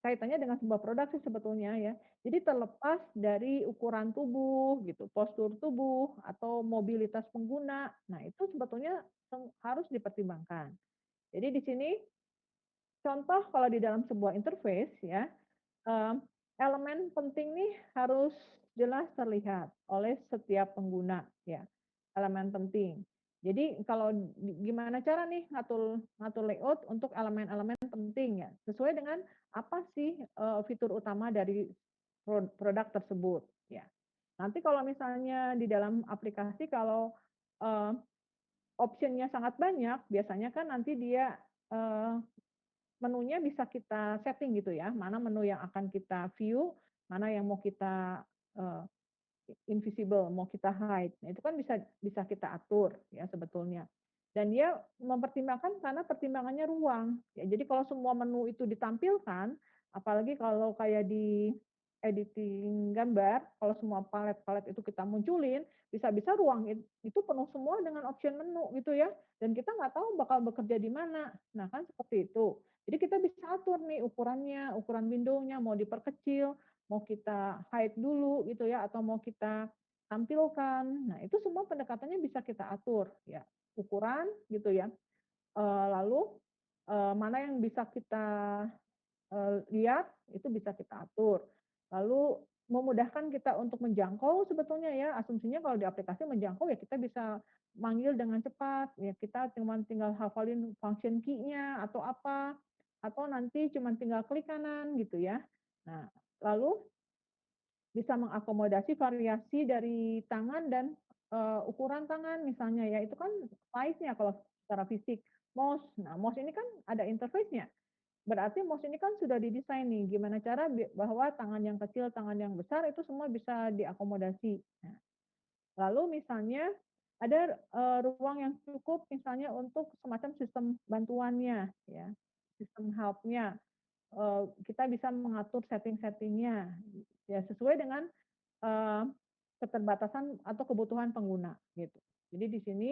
kaitannya dengan sebuah produk sih sebetulnya ya. Jadi terlepas dari ukuran tubuh gitu, postur tubuh, atau mobilitas pengguna. Nah itu sebetulnya harus dipertimbangkan. Jadi di sini contoh kalau di dalam sebuah interface ya, Mmm, elemen penting nih harus jelas terlihat oleh setiap pengguna ya, elemen penting. Jadi kalau gimana cara nih ngatur ngatur layout untuk elemen-elemen penting ya, sesuai dengan apa sih, fitur utama dari produk tersebut ya. Nanti kalau misalnya di dalam aplikasi kalau, eee, option-nya sangat banyak, biasanya kan nanti dia, eee menunya bisa kita setting gitu ya, mana menu yang akan kita view, mana yang mau kita, eee, invisible, mau kita hide. Nah, itu kan bisa bisa kita atur ya sebetulnya. Dan dia mempertimbangkan karena pertimbangannya ruang. Ya, jadi kalau semua menu itu ditampilkan, apalagi kalau kayak di editing gambar, kalau semua palet-palet itu kita munculin, bisa-bisa ruang itu penuh semua dengan option menu gitu ya, dan kita nggak tahu bakal bekerja di mana. Nah, kan seperti itu. Jadi kita bisa atur nih ukurannya, ukuran window-nya mau diperkecil, mau kita hide dulu gitu ya, atau mau kita tampilkan. Nah, itu semua pendekatannya bisa kita atur ya, ukuran gitu ya, lalu, mana yang bisa kita, lihat itu bisa kita atur. Lalu memudahkan kita untuk menjangkau sebetulnya ya, asumsinya kalau di aplikasi menjangkau ya kita bisa manggil dengan cepat, ya kita cuman tinggal hafalin function key-nya atau apa, atau nanti cuman tinggal klik kanan gitu ya. Nah, lalu bisa mengakomodasi variasi dari tangan dan, ukuran tangan misalnya ya, itu kan size-nya kalau secara fisik. Mouse, nah mouse ini kan ada interface-nya, berarti mouse ini kan sudah didesain nih, gimana cara bahwa tangan yang kecil, tangan yang besar itu semua bisa diakomodasi. Nah, lalu misalnya ada, ruang yang cukup misalnya untuk semacam sistem bantuannya ya, sistem help-nya, kita bisa mengatur setting-setting-nya, ya sesuai dengan Eee, keterbatasan atau kebutuhan pengguna gitu. Jadi di sini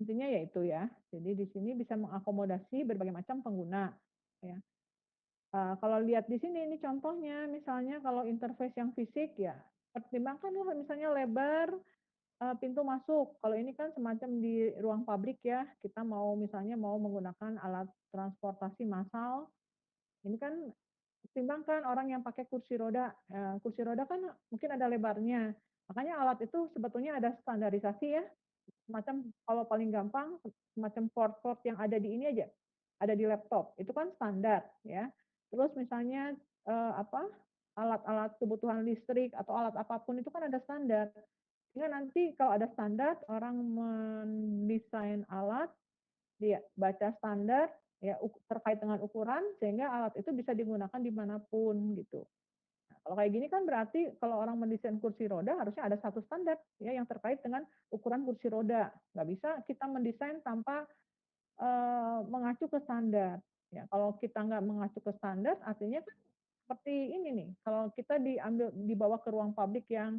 intinya ya itu ya. Jadi di sini bisa mengakomodasi berbagai macam pengguna ya. Kalau lihat di sini ini contohnya misalnya kalau interface yang fisik ya, pertimbangkanlah misalnya lebar, pintu masuk. Kalau ini kan semacam di ruang pabrik ya, kita mau misalnya mau menggunakan alat transportasi massal, ini kan pertimbangkan orang yang pakai kursi roda kan mungkin ada lebarnya. Makanya alat itu sebetulnya ada standarisasi ya, semacam kalau paling gampang semacam port-port yang ada di ini aja, ada di laptop, itu kan standar ya. Terus misalnya, apa, alat-alat kebutuhan listrik atau alat apapun itu kan ada standar. Sehingga nanti kalau ada standar, orang mendesain alat, dia baca standar, ya terkait dengan ukuran, sehingga alat itu bisa digunakan dimanapun gitu. Nah, kalau kayak gini kan berarti kalau orang mendesain kursi roda harusnya ada satu standar ya yang terkait dengan ukuran kursi roda. Nggak bisa kita mendesain tanpa, mengacu ke standar. Ya, kalau kita nggak mengacu ke standar artinya kan seperti ini nih, kalau kita dibawa ke ruang publik yang,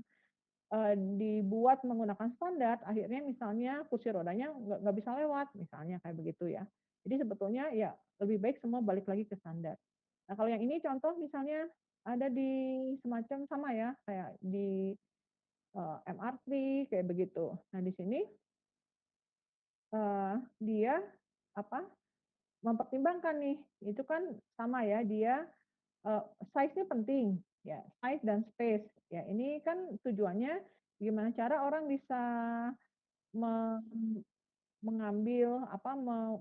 dibuat menggunakan standar, akhirnya misalnya kursi rodanya nggak bisa lewat, misalnya kayak begitu ya. Jadi sebetulnya ya lebih baik semua balik lagi ke standar. Nah, kalau yang ini contoh misalnya ada di semacam sama ya, kayak di, MRT kayak begitu. Nah, di sini, dia apa, mempertimbangkan nih, itu kan sama ya, dia, eee, size-nya penting, ya, size dan space. Ya, ini kan tujuannya gimana cara orang bisa me mengambil, apa,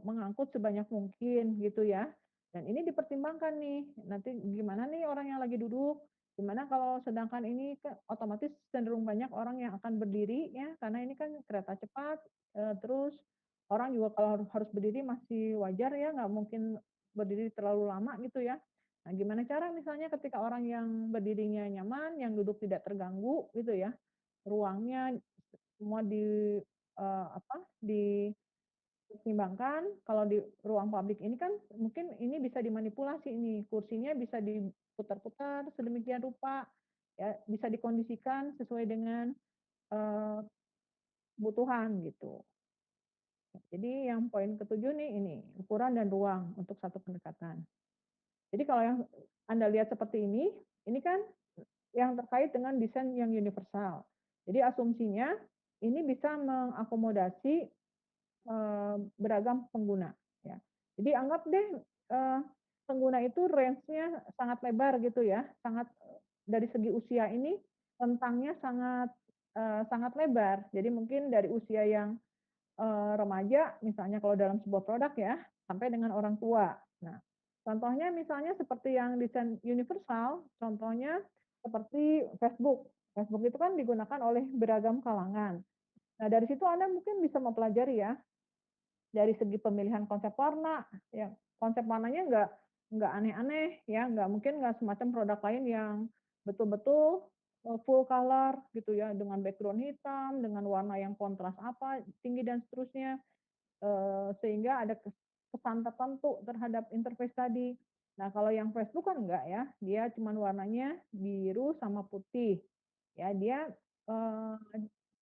mengangkut sebanyak mungkin gitu ya. Dan ini dipertimbangkan nih, nanti gimana nih orang yang lagi duduk, gimana kalau sedangkan ini kan otomatis cenderung banyak orang yang akan berdiri ya, karena ini kan kereta cepat, terus orang juga kalau harus berdiri masih wajar ya, nggak mungkin berdiri terlalu lama gitu ya. Nah, gimana cara misalnya ketika orang yang berdirinya nyaman, yang duduk tidak terganggu gitu ya, ruangnya semua apa, Pertimbangkan kalau di ruang publik ini kan mungkin ini bisa dimanipulasi ini, kursinya bisa diputar-putar sedemikian rupa, ya bisa dikondisikan sesuai dengan, eee, kebutuhan gitu. Jadi yang poin ketujuh nih ini, ukuran dan ruang untuk satu pendekatan. Jadi kalau yang Anda lihat seperti ini kan yang terkait dengan desain yang universal. Jadi asumsinya ini bisa mengakomodasi beragam pengguna, ya. Jadi anggap deh, pengguna itu range-nya sangat lebar gitu ya, sangat dari segi usia ini rentangnya sangat, sangat lebar. Jadi mungkin dari usia yang, remaja misalnya kalau dalam sebuah produk ya, sampai dengan orang tua. Nah, contohnya misalnya seperti yang desain universal, contohnya seperti Facebook. Facebook itu kan digunakan oleh beragam kalangan. Nah, dari situ Anda mungkin bisa mempelajari ya, dari segi pemilihan konsep warna, ya konsep warnanya nggak aneh-aneh ya, nggak semacam produk lain yang betul-betul, full color gitu ya, dengan background hitam, dengan warna yang kontras apa, tinggi dan seterusnya. Sehingga ada kesan tertentu terhadap interface tadi. Nah, kalau yang Facebook kan enggak ya, dia cuman warnanya biru sama putih. Ya, dia,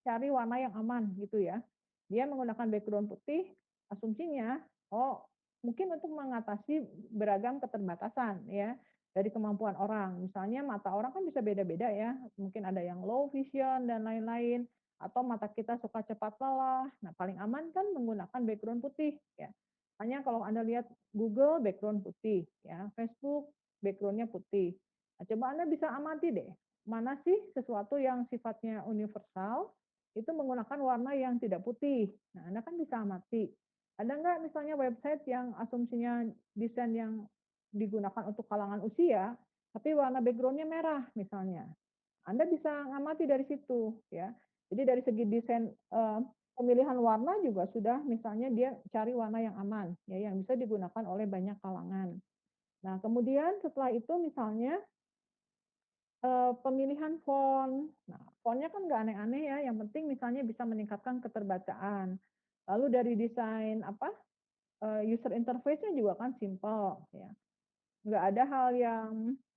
cari warna yang aman gitu ya. Dia menggunakan background putih, asumsinya, oh mungkin untuk mengatasi beragam keterbatasan ya, dari kemampuan orang. Misalnya mata orang kan bisa beda-beda ya, mungkin ada yang low vision dan lain-lain. Atau mata kita suka cepat lelah. Nah, paling aman kan menggunakan background putih, ya. Hanya kalau Anda lihat Google background putih, ya, Facebook background-nya putih. Nah, coba Anda bisa amati deh, mana sih sesuatu yang sifatnya universal, itu menggunakan warna yang tidak putih. Nah, Anda kan bisa amati. Ada nggak misalnya website yang asumsinya desain yang digunakan untuk kalangan usia, tapi warna background-nya merah misalnya. Anda bisa ngamati dari situ ya. Jadi dari segi desain, pemilihan warna juga sudah misalnya dia cari warna yang aman ya, yang bisa digunakan oleh banyak kalangan. Nah kemudian setelah itu misalnya, pemilihan font. Nah font-nya kan nggak aneh-aneh ya, yang penting misalnya bisa meningkatkan keterbacaan. Lalu dari desain apa, user interface-nya juga kan simpel ya. Nggak ada hal yang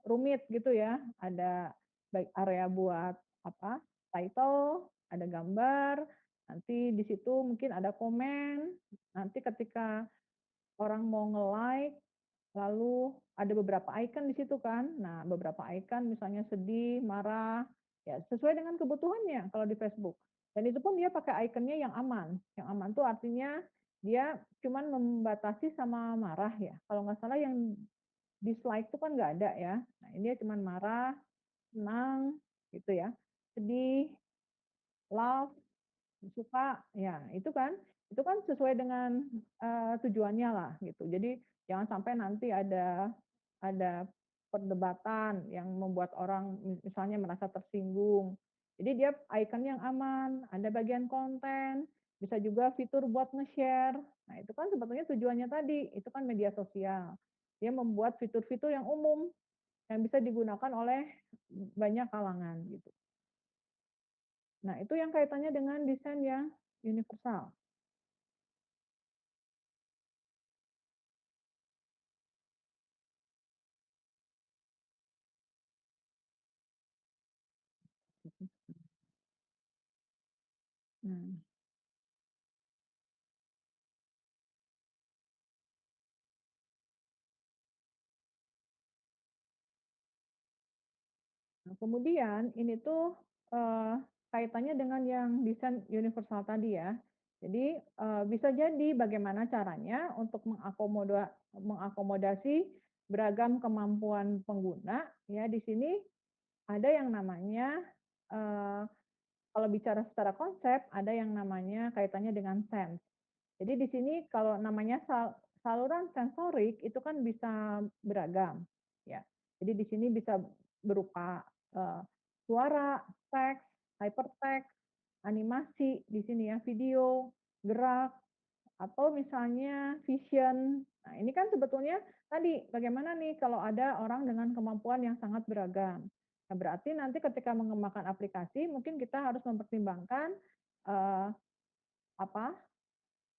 rumit gitu ya, ada baik area buat apa, title, ada gambar, nanti di situ mungkin ada komen, nanti ketika orang mau nge-like, lalu ada beberapa icon di situ kan. Nah, beberapa icon misalnya sedih, marah, ya sesuai dengan kebutuhannya kalau di Facebook. Dan itu pun dia pakai ikonnya yang aman. Yang aman tuh artinya dia cuman membatasi sama marah ya. Kalau nggak salah yang dislike itu kan nggak ada ya. Nah, ini dia cuman marah, senang, gitu ya, sedih, love, suka, ya itu kan sesuai dengan, tujuannya lah gitu. Jadi jangan sampai nanti ada perdebatan yang membuat orang misalnya merasa tersinggung. Jadi dia icon yang aman, ada bagian konten, bisa juga fitur buat nge-share. Nah, itu kan sebetulnya tujuannya tadi, itu kan media sosial. Dia membuat fitur-fitur yang umum, yang bisa digunakan oleh banyak kalangan gitu. Nah, itu yang kaitannya dengan desain yang universal. Nah, kemudian ini tuh, kaitannya dengan yang desain universal tadi ya. Jadi, bisa jadi bagaimana caranya untuk mengakomodasi beragam kemampuan pengguna ya. Di sini ada yang namanya, eee, kalau bicara secara konsep ada yang namanya kaitannya dengan sense. Jadi di sini kalau namanya saluran sensorik itu kan bisa beragam, ya. Jadi di sini bisa berupa, suara, teks, hypertext, animasi di sini ya, video, gerak, atau misalnya vision. Nah, ini kan sebetulnya tadi bagaimana nih kalau ada orang dengan kemampuan yang sangat beragam. Nah, berarti nanti ketika mengembangkan aplikasi mungkin kita harus mempertimbangkan, eee, apa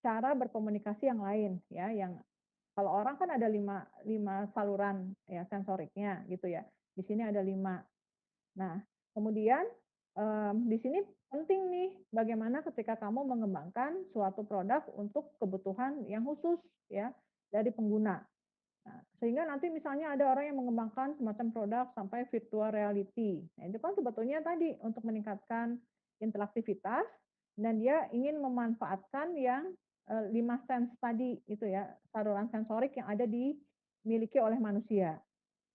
cara berkomunikasi yang lain ya, yang kalau orang kan ada 5 saluran ya sensoriknya gitu ya, di sini ada 5. Nah, kemudian, di sini penting nih bagaimana ketika kamu mengembangkan suatu produk untuk kebutuhan yang khusus ya, dari pengguna. Nah, sehingga nanti misalnya ada orang yang mengembangkan semacam produk sampai virtual reality. Nah, itu kan sebetulnya tadi untuk meningkatkan interaktivitas dan dia ingin memanfaatkan yang, 5 sense tadi itu ya, saluran sensorik yang ada dimiliki oleh manusia.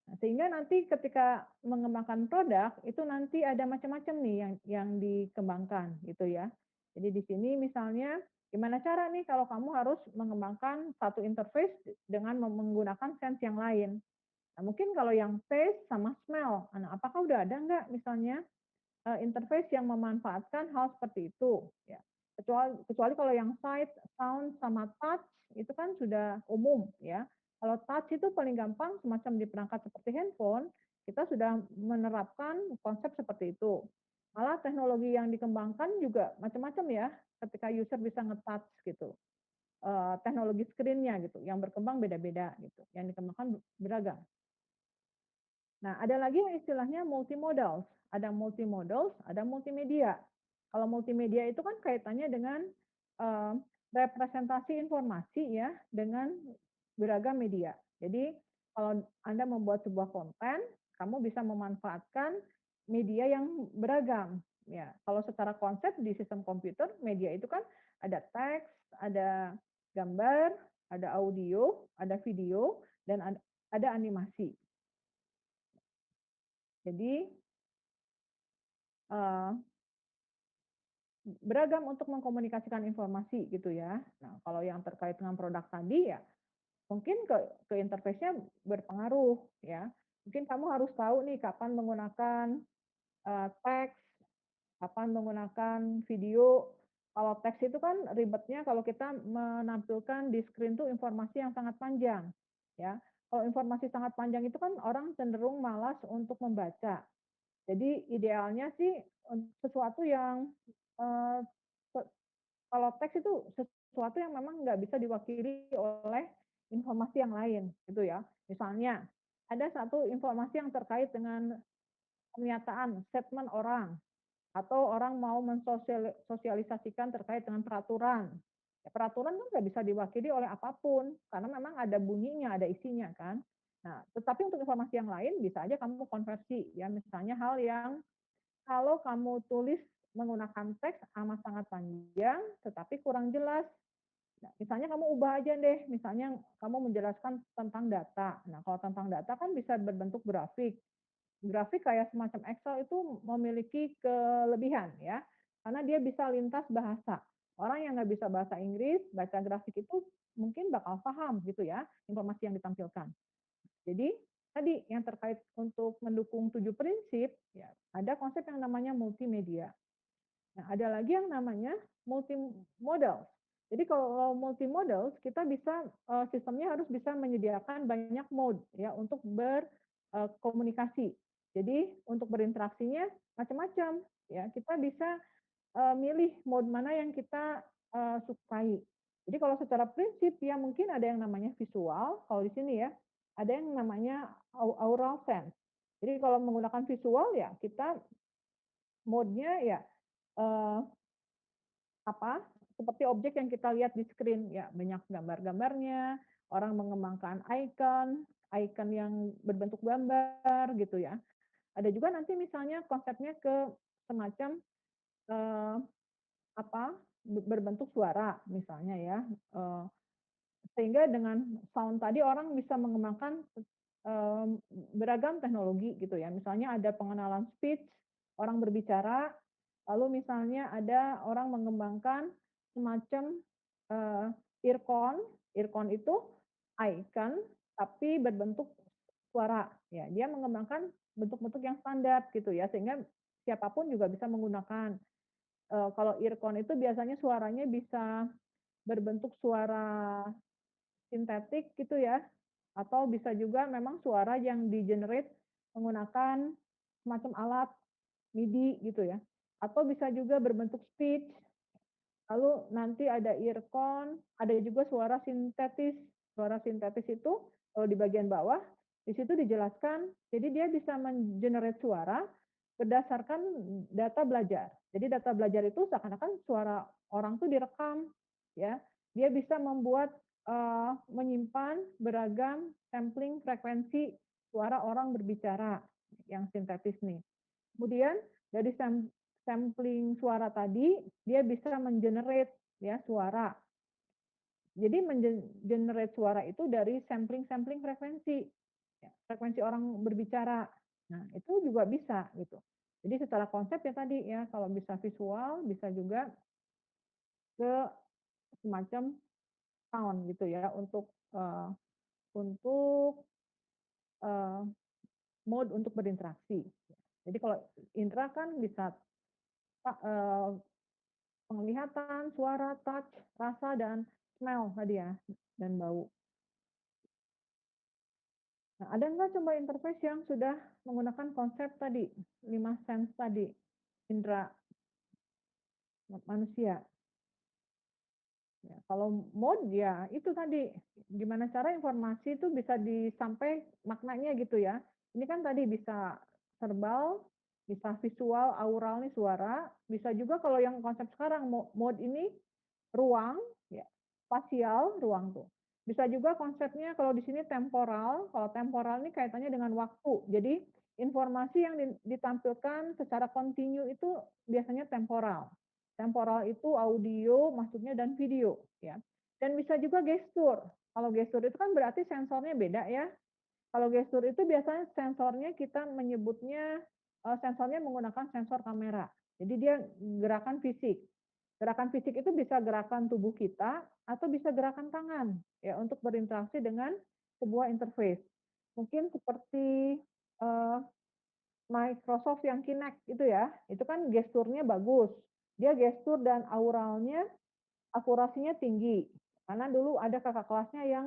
Nah, sehingga nanti ketika mengembangkan produk, itu nanti ada macam-macam nih yang dikembangkan gitu ya. Jadi di sini misalnya, gimana cara nih kalau kamu harus mengembangkan satu interface dengan menggunakan sense yang lain. Nah, mungkin kalau yang taste sama smell, nah apakah udah ada nggak misalnya interface yang memanfaatkan hal seperti itu, ya. Kecuali kecuali kalau yang sight, sound, sama touch itu kan sudah umum, ya. Kalau touch itu paling gampang semacam di perangkat seperti handphone, kita sudah menerapkan konsep seperti itu. Malah teknologi yang dikembangkan juga macam-macam ya, ketika user bisa nge-touch gitu, teknologi screen-nya gitu, yang berkembang beda-beda gitu, yang dikembangkan beragam. Nah, ada lagi yang istilahnya multimodal. Ada multimodal, ada multimedia. Kalau multimedia itu kan kaitannya dengan, eee, representasi informasi ya, dengan beragam media. Jadi, kalau Anda membuat sebuah konten, kamu bisa memanfaatkan media yang beragam, ya. Kalau secara konsep di sistem komputer, media itu kan ada teks, ada gambar, ada audio, ada video, dan ada animasi. Jadi, eee, beragam untuk mengkomunikasikan informasi gitu ya. Nah, kalau yang terkait dengan produk tadi ya mungkin ke interface-nya berpengaruh ya. Mungkin kamu harus tahu nih kapan menggunakan, teks, kapan menggunakan video. Kalau teks itu kan ribetnya kalau kita menampilkan di screen tuh informasi yang sangat panjang, ya. Kalau informasi sangat panjang itu kan orang cenderung malas untuk membaca. Jadi idealnya sih, sesuatu yang, eee, se kalau teks itu sesuatu yang memang nggak bisa diwakili oleh informasi yang lain, gitu ya. Misalnya, ada satu informasi yang terkait dengan pernyataan, statement orang, atau orang mau sosialisasikan terkait dengan peraturan. Ya peraturan kan nggak bisa diwakili oleh apapun, karena memang ada bunyinya, ada isinya kan. Nah, tetapi untuk informasi yang lain bisa aja kamu konversi ya, misalnya hal yang kalau kamu tulis menggunakan teks amat sangat panjang, tetapi kurang jelas. Nah, misalnya kamu ubah aja deh, misalnya kamu menjelaskan tentang data. Nah, kalau tentang data kan bisa berbentuk grafik. Grafik kayak semacam Excel itu memiliki kelebihan ya, karena dia bisa lintas bahasa. Orang yang nggak bisa bahasa Inggris, baca grafik itu mungkin bakal paham gitu ya, informasi yang ditampilkan. Jadi tadi yang terkait untuk mendukung 7 prinsip, ya ada konsep yang namanya multimedia. Nah, ada lagi yang namanya multimodal. Jadi kalau multimodal kita bisa, sistemnya harus bisa menyediakan banyak mode ya untuk berkomunikasi. Jadi untuk berinteraksinya macam-macam ya, kita bisa, milih mode mana yang kita, sukai. Jadi kalau secara prinsip ya mungkin ada yang namanya visual, kalau di sini ya, ada yang namanya aural sense. Jadi kalau menggunakan visual ya kita mode-nya ya, eee, apa, seperti objek yang kita lihat di screen, ya banyak gambar-gambarnya, orang mengembangkan icon, icon yang berbentuk gambar gitu ya. Ada juga nanti misalnya konsepnya ke semacam, eee, apa, berbentuk suara misalnya ya, sehingga dengan sound tadi orang bisa mengembangkan, beragam teknologi gitu ya. Misalnya ada pengenalan speech, orang berbicara, lalu misalnya ada orang mengembangkan semacam, eee, earphone. Earphone itu icon tapi berbentuk suara, ya. Dia mengembangkan bentuk-bentuk yang standar gitu ya, sehingga siapapun juga bisa menggunakan. Kalau earphone itu biasanya suaranya bisa berbentuk suara sintetik gitu ya, atau bisa juga memang suara yang di-generate menggunakan semacam alat MIDI gitu ya, atau bisa juga berbentuk speech. Lalu nanti ada earphone, ada juga suara sintetis. Suara sintetis itu kalau di bagian bawah, di situ dijelaskan, jadi dia bisa suara berdasarkan data belajar. Jadi data belajar itu seakan-akan suara orang tuh direkam, ya. Dia bisa membuat, menyimpan beragam sampling frekuensi suara orang berbicara yang sintetis nih. Kemudian dari sampling suara tadi, dia bisa ya suara. Jadi suara itu dari sampling-sampling frekuensi, ya, frekuensi orang berbicara. Nah, itu juga bisa gitu. Jadi secara konsep ya tadi ya, kalau bisa visual, bisa juga ke semacam sound gitu ya untuk, eee, mode untuk berinteraksi. Jadi kalau indra kan bisa eee penglihatan, suara, touch, rasa, dan smell tadi ya, dan bau. Nah, ada nggak coba interface yang sudah menggunakan konsep tadi, 5 sense tadi, indera manusia? Ya, kalau mode ya itu tadi, gimana cara informasi itu bisa disampai maknanya gitu ya. Ini kan tadi bisa verbal, bisa visual, aural nih suara, bisa juga kalau yang konsep sekarang mode ini ruang, ya, spasial, ruang tuh. Bisa juga konsepnya kalau di sini temporal, kalau temporal ini kaitannya dengan waktu. Jadi informasi yang ditampilkan secara kontinu itu biasanya temporal. Temporal itu audio masuknya dan video, ya. Dan bisa juga gestur. Kalau gestur itu kan berarti sensornya beda ya. Kalau gestur itu biasanya sensornya kita menyebutnya, sensornya menggunakan sensor kamera. Jadi dia gerakan fisik. Gerakan fisik itu bisa gerakan tubuh kita atau bisa gerakan tangan, ya, untuk berinteraksi dengan sebuah interface. Mungkin seperti, eee, Microsoft yang Kinect itu ya, itu kan gesturnya bagus. Dia gestur dan auralnya, akurasinya tinggi. Karena dulu ada kakak kelasnya yang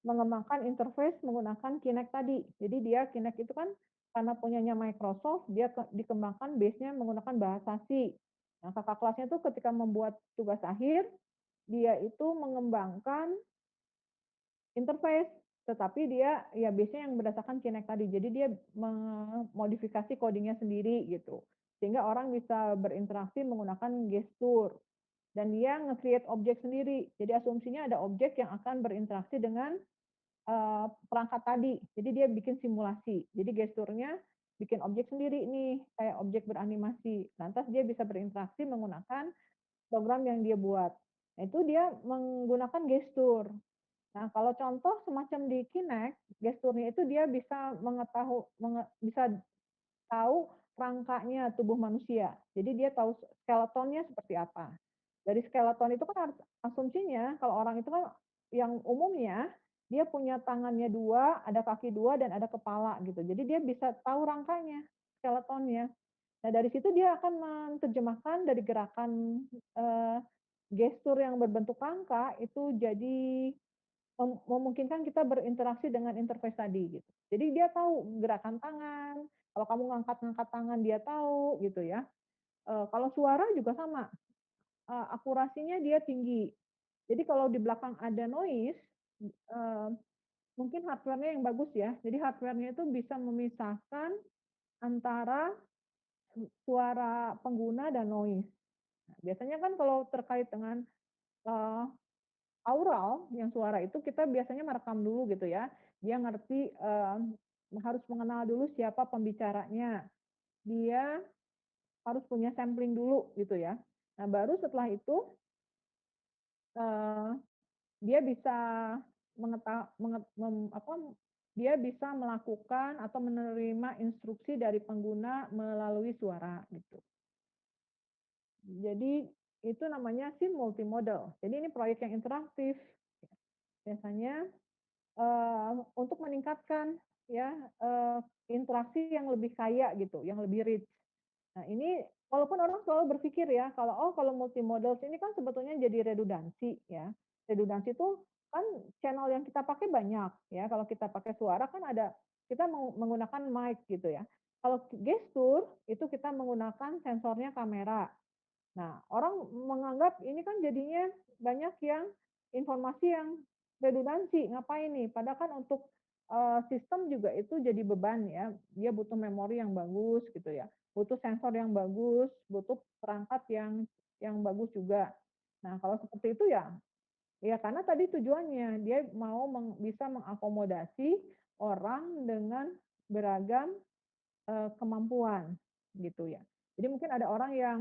mengembangkan interface menggunakan Kinect tadi. Jadi dia Kinect itu kan karena punyanya Microsoft, dia dikembangkan base-nya menggunakan bahasa C. Nah, kakak kelasnya itu ketika membuat tugas akhir, dia itu mengembangkan interface, tetapi dia ya base-nya yang berdasarkan Kinect tadi. Jadi dia memodifikasi coding-nya sendiri gitu. Sehingga orang bisa berinteraksi menggunakan gestur dan dia nge-create objek sendiri. Jadi asumsinya ada objek yang akan berinteraksi dengan perangkat tadi. Jadi dia bikin simulasi. Jadi gesturnya bikin objek sendiri nih, kayak objek beranimasi. Lantas dia bisa berinteraksi menggunakan program yang dia buat. Nah, itu dia menggunakan gestur. Nah, kalau contoh semacam di Kinect, gesturnya itu dia bisa bisa tahu rangkanya tubuh manusia. Jadi dia tahu skeletonnya seperti apa. Dari skeleton itu kan asumsinya kalau orang itu kan yang umumnya dia punya tangannya 2, ada kaki 2 dan ada kepala gitu. Jadi dia bisa tahu rangkanya, skeletonnya. Nah, dari situ dia akan menerjemahkan dari gerakan, eee, gestur yang berbentuk rangka itu jadi memungkinkan kita berinteraksi dengan interface tadi gitu. Jadi dia tahu gerakan tangan, kalau kamu ngangkat-ngangkat tangan dia tahu gitu ya. Kalau suara juga sama, akurasinya dia tinggi. Jadi kalau di belakang ada noise, eee, mungkin hardware-nya yang bagus ya. Jadi hardware-nya itu bisa memisahkan antara suara pengguna dan noise. Nah, biasanya kan kalau terkait dengan, eee, aural yang suara itu kita biasanya merekam dulu gitu ya. Dia ngerti, harus mengenal dulu siapa pembicaranya. Dia harus punya sampling dulu gitu ya. Nah, baru setelah itu, eee, dia bisa mengeta menget mem apa, dia bisa melakukan atau menerima instruksi dari pengguna melalui suara gitu. Jadi itu namanya SIM multimodal. Jadi ini proyek yang interaktif. Biasanya, untuk meningkatkan ya, interaksi yang lebih kaya gitu, yang lebih rich. Nah, ini walaupun orang selalu berpikir ya, kalau, oh, kalau multimodal ini kan sebetulnya jadi redundansi ya. Redundansi itu kan channel yang kita pakai banyak ya, kalau kita pakai suara kan ada kita menggunakan mic gitu ya. Kalau gestur itu kita menggunakan sensornya kamera. Nah, orang menganggap ini kan jadinya banyak yang informasi yang redundansi, ngapain nih? Padahal kan untuk, sistem juga itu jadi beban ya, dia butuh memori yang bagus gitu ya, butuh sensor yang bagus, butuh perangkat yang bagus juga. Nah, kalau seperti itu ya ya karena tadi tujuannya, dia mau bisa mengakomodasi orang dengan beragam, kemampuan gitu ya. Jadi mungkin ada orang yang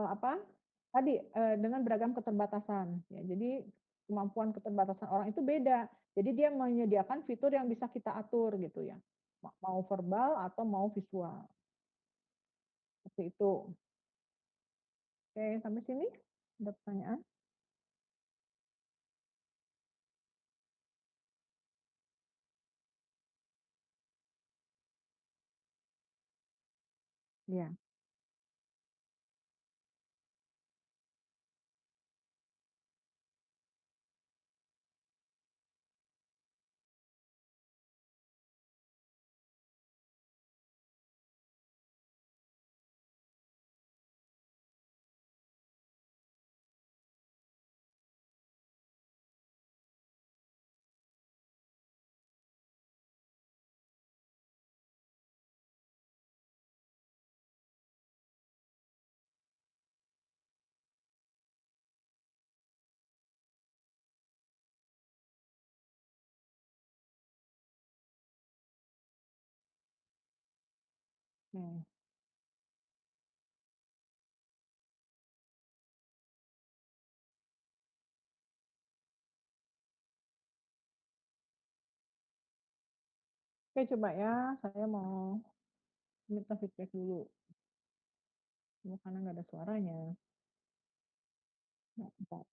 apa, tadi, dengan beragam keterbatasan, ya. Jadi kemampuan keterbatasan orang itu beda. Jadi dia menyediakan fitur yang bisa kita atur gitu ya, mau verbal atau mau visual, seperti itu. Oke, sampai sini ada pertanyaan? Iya, oke. Oke, coba ya, saya mau minta feedback dulu, karena nggak ada suaranya. Nah, bentar.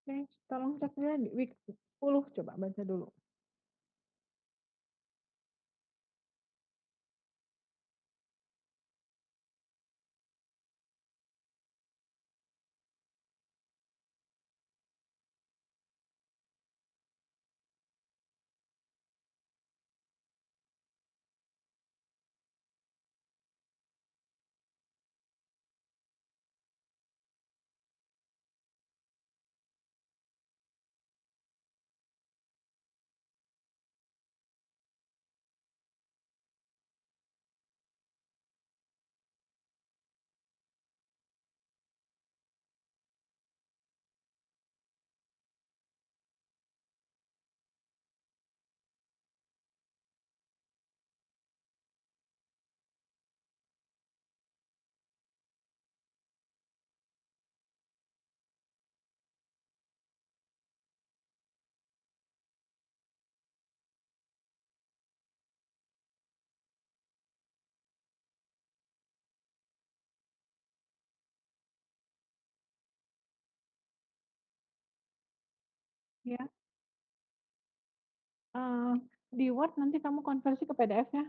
Oke, tolong cek ya di week 10 coba baca dulu. Ya, eee, di Word nanti kamu konversi ke PDF ya,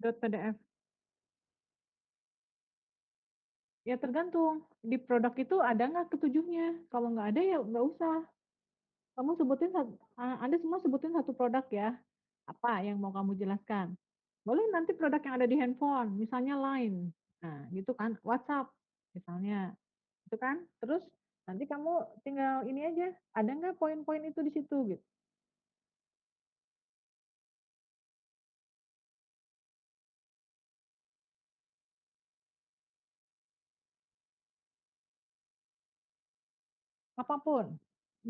.pdf. Ya tergantung, di produk itu ada nggak ketujuhnya, kalau nggak ada ya nggak usah. Kamu sebutin Anda semua sebutin satu produk ya, apa yang mau kamu jelaskan. Boleh nanti produk yang ada di handphone, misalnya Line, nah gitu kan, WhatsApp misalnya, itu kan. Terus nanti kamu tinggal ini aja, ada nggak poin-poin itu di situ gitu. Apapun,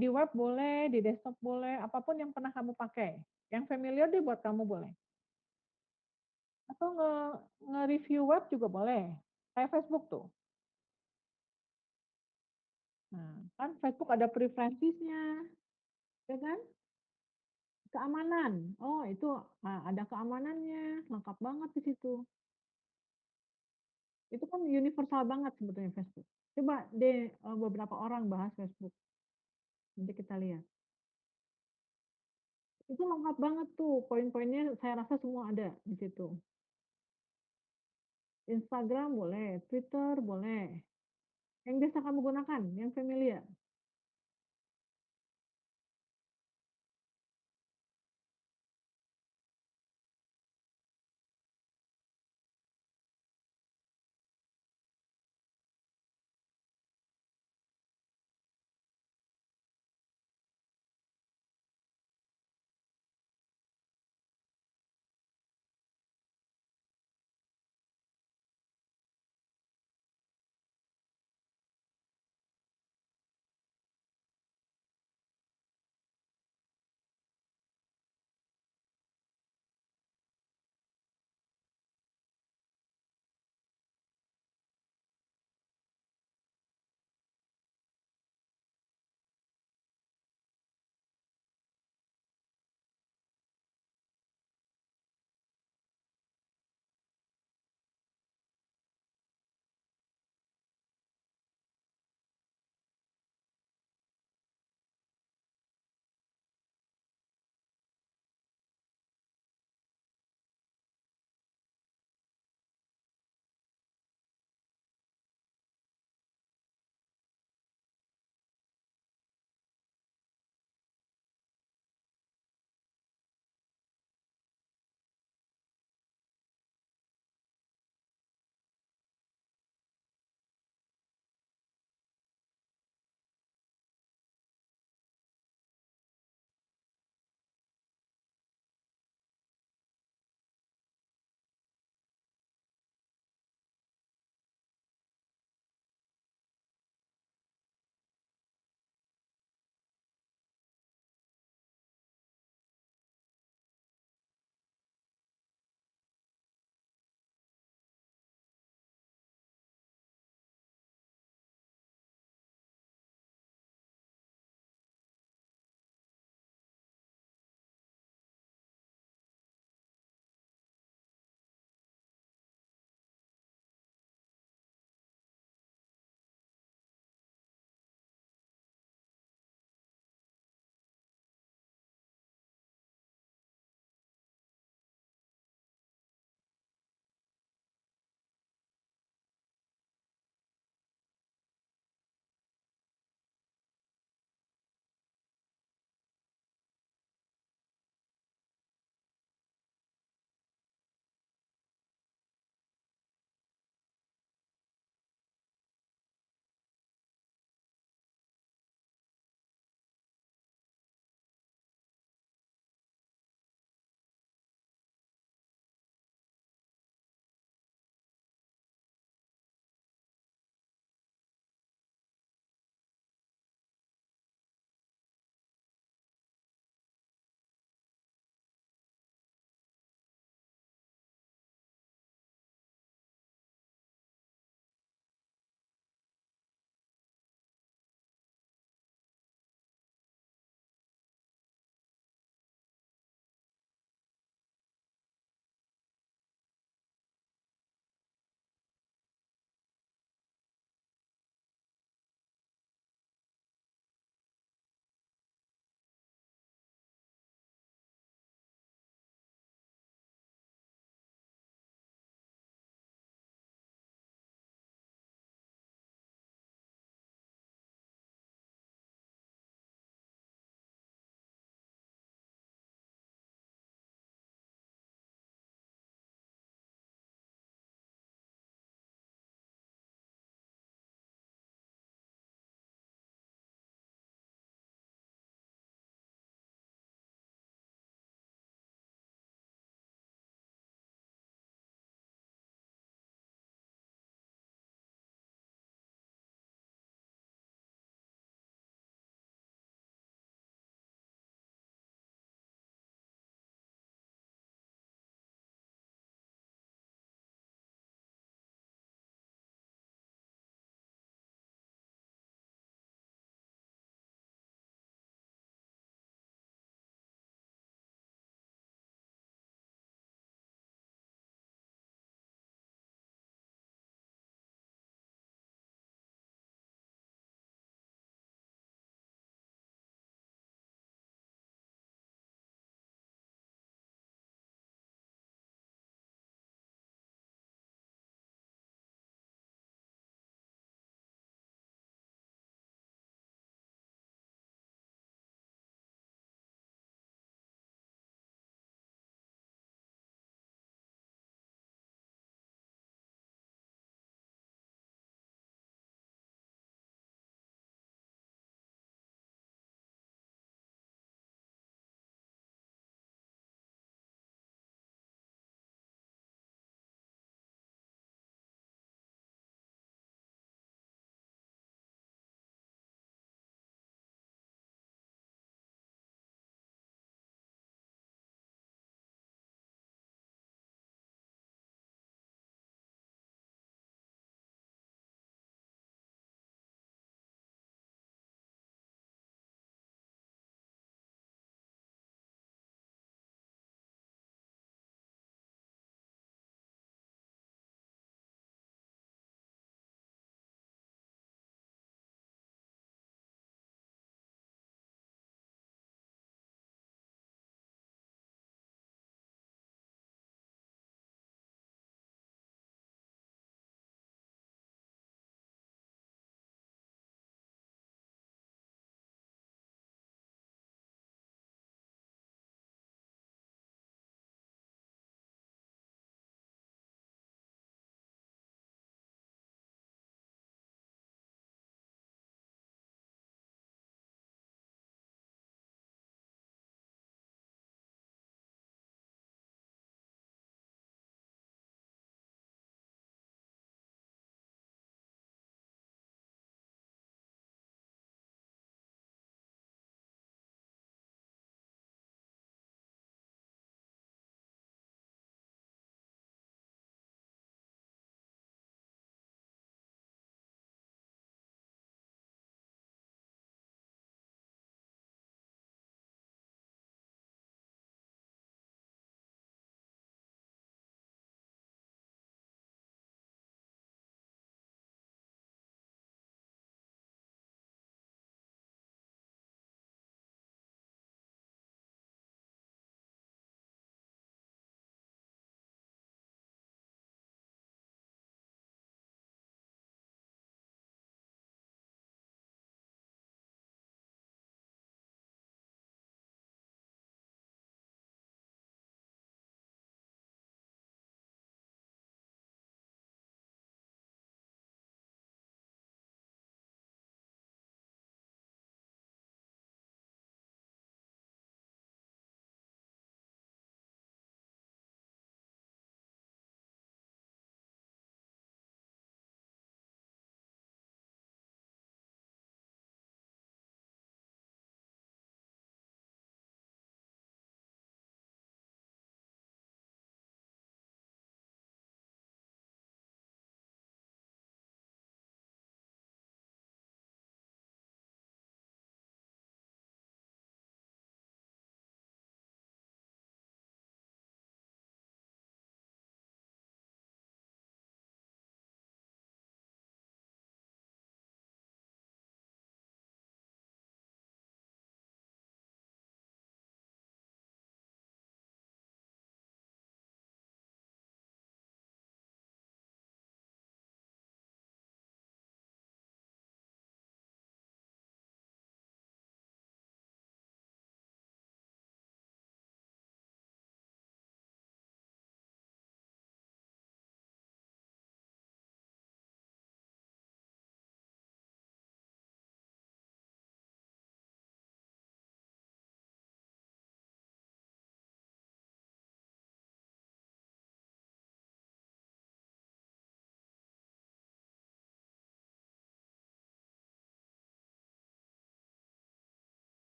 di web boleh, di desktop boleh, apapun yang pernah kamu pakai, yang familiar deh buat kamu boleh. Atau nge-review web juga boleh, kayak Facebook tuh. Nah, kan Facebook ada preferensinya, ya kan? Keamanan, oh itu, ada keamanannya, lengkap banget di situ. Itu kan universal banget sebetulnya Facebook. Coba deh, beberapa orang bahas Facebook, nanti kita lihat. Itu lengkap banget tuh, poin-poinnya saya rasa semua ada di situ. Instagram boleh, Twitter boleh, yang biasa kamu gunakan, yang familiar.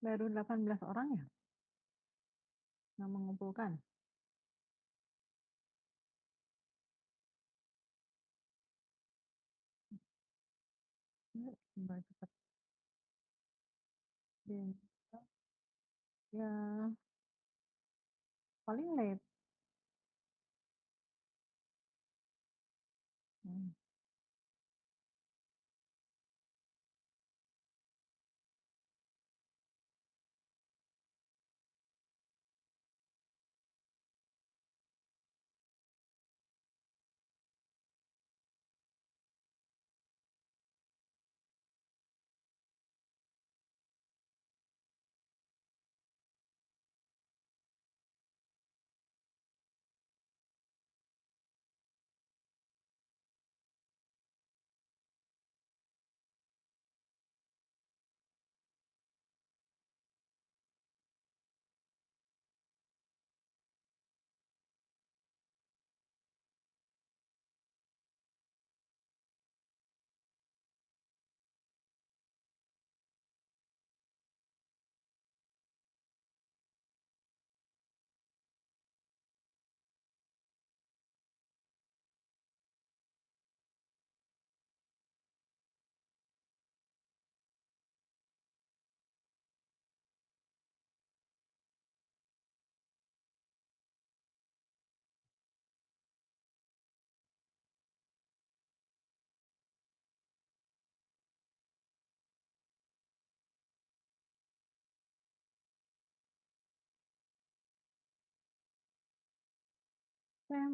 Baru 18 orang ya yang mengumpulkan? Coba cepet deh. Ya, paling late. Hmm.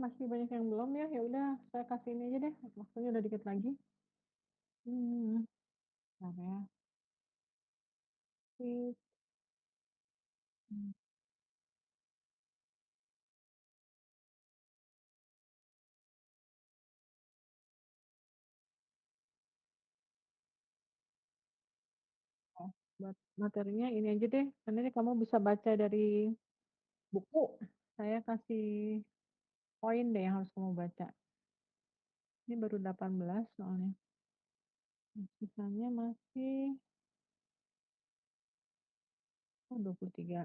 Masih banyak yang belum ya. Ya udah, saya kasih ini aja deh. Waktunya udah dikit lagi. Hmm, bentar ya. Sip. Hmm, oh, buat materinya ini aja deh. Karena ini kamu bisa baca dari buku. Saya kasih poin deh yang harus kamu baca. Ini baru 18 soalnya. Sisanya masih 23.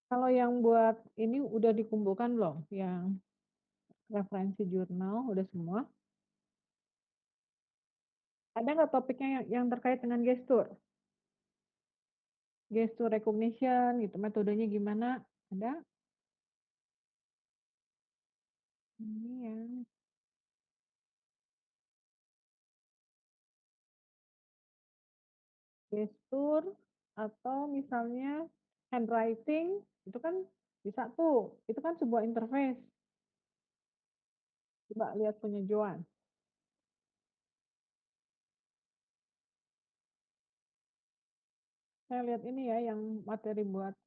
Kalau yang buat ini udah dikumpulkan belum? Yang referensi jurnal udah semua? Ada nggak topiknya yang terkait dengan gestur? Gesture recognition gitu, metodenya gimana? Ada? Ini yang gestur atau misalnya handwriting, itu kan bisa tuh, itu kan sebuah interface. Coba lihat punya Joan. Saya lihat ini ya yang materi buat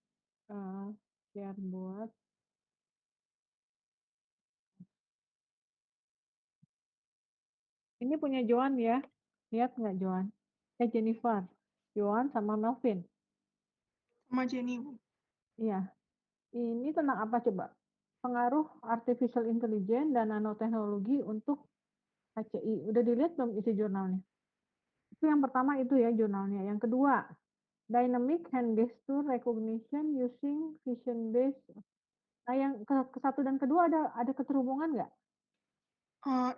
share buat. Ini punya Joan ya. Lihat nggak Joan? Jennifer. Joan sama Melvin. Sama Jenny, Bu. Iya. Ini tentang apa coba? Pengaruh artificial intelligence dan nanoteknologi untuk HCI. Udah dilihat belum isi jurnalnya? Itu yang pertama itu ya jurnalnya. Yang kedua, dynamic hand gesture recognition using vision based. Nah, yang ke satu dan kedua ada keterhubungan nggak?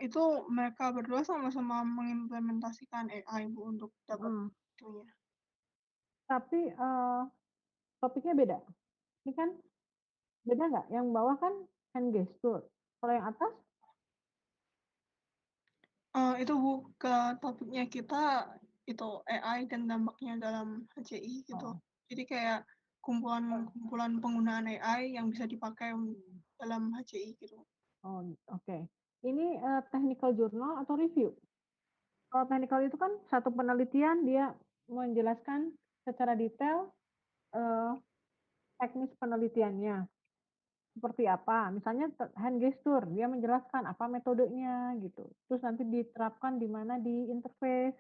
Itu mereka berdua sama-sama mengimplementasikan AI, Bu, untuk dapat Mhm. itunya. Tapi, topiknya beda. Ini kan beda nggak? Yang bawah kan hand gesture, kalau yang atas Itu, Bu, ke topiknya kita itu AI dan dampaknya dalam HCI gitu. oh, Jadi kayak kumpulan penggunaan AI yang bisa dipakai dalam HCI gitu. oh, oke. Ini, technical journal atau review? Kalau technical itu kan satu penelitian dia menjelaskan secara detail, eee, teknis penelitiannya, seperti apa, misalnya hand gesture, dia menjelaskan apa metodenya gitu, terus nanti diterapkan di mana, di interface,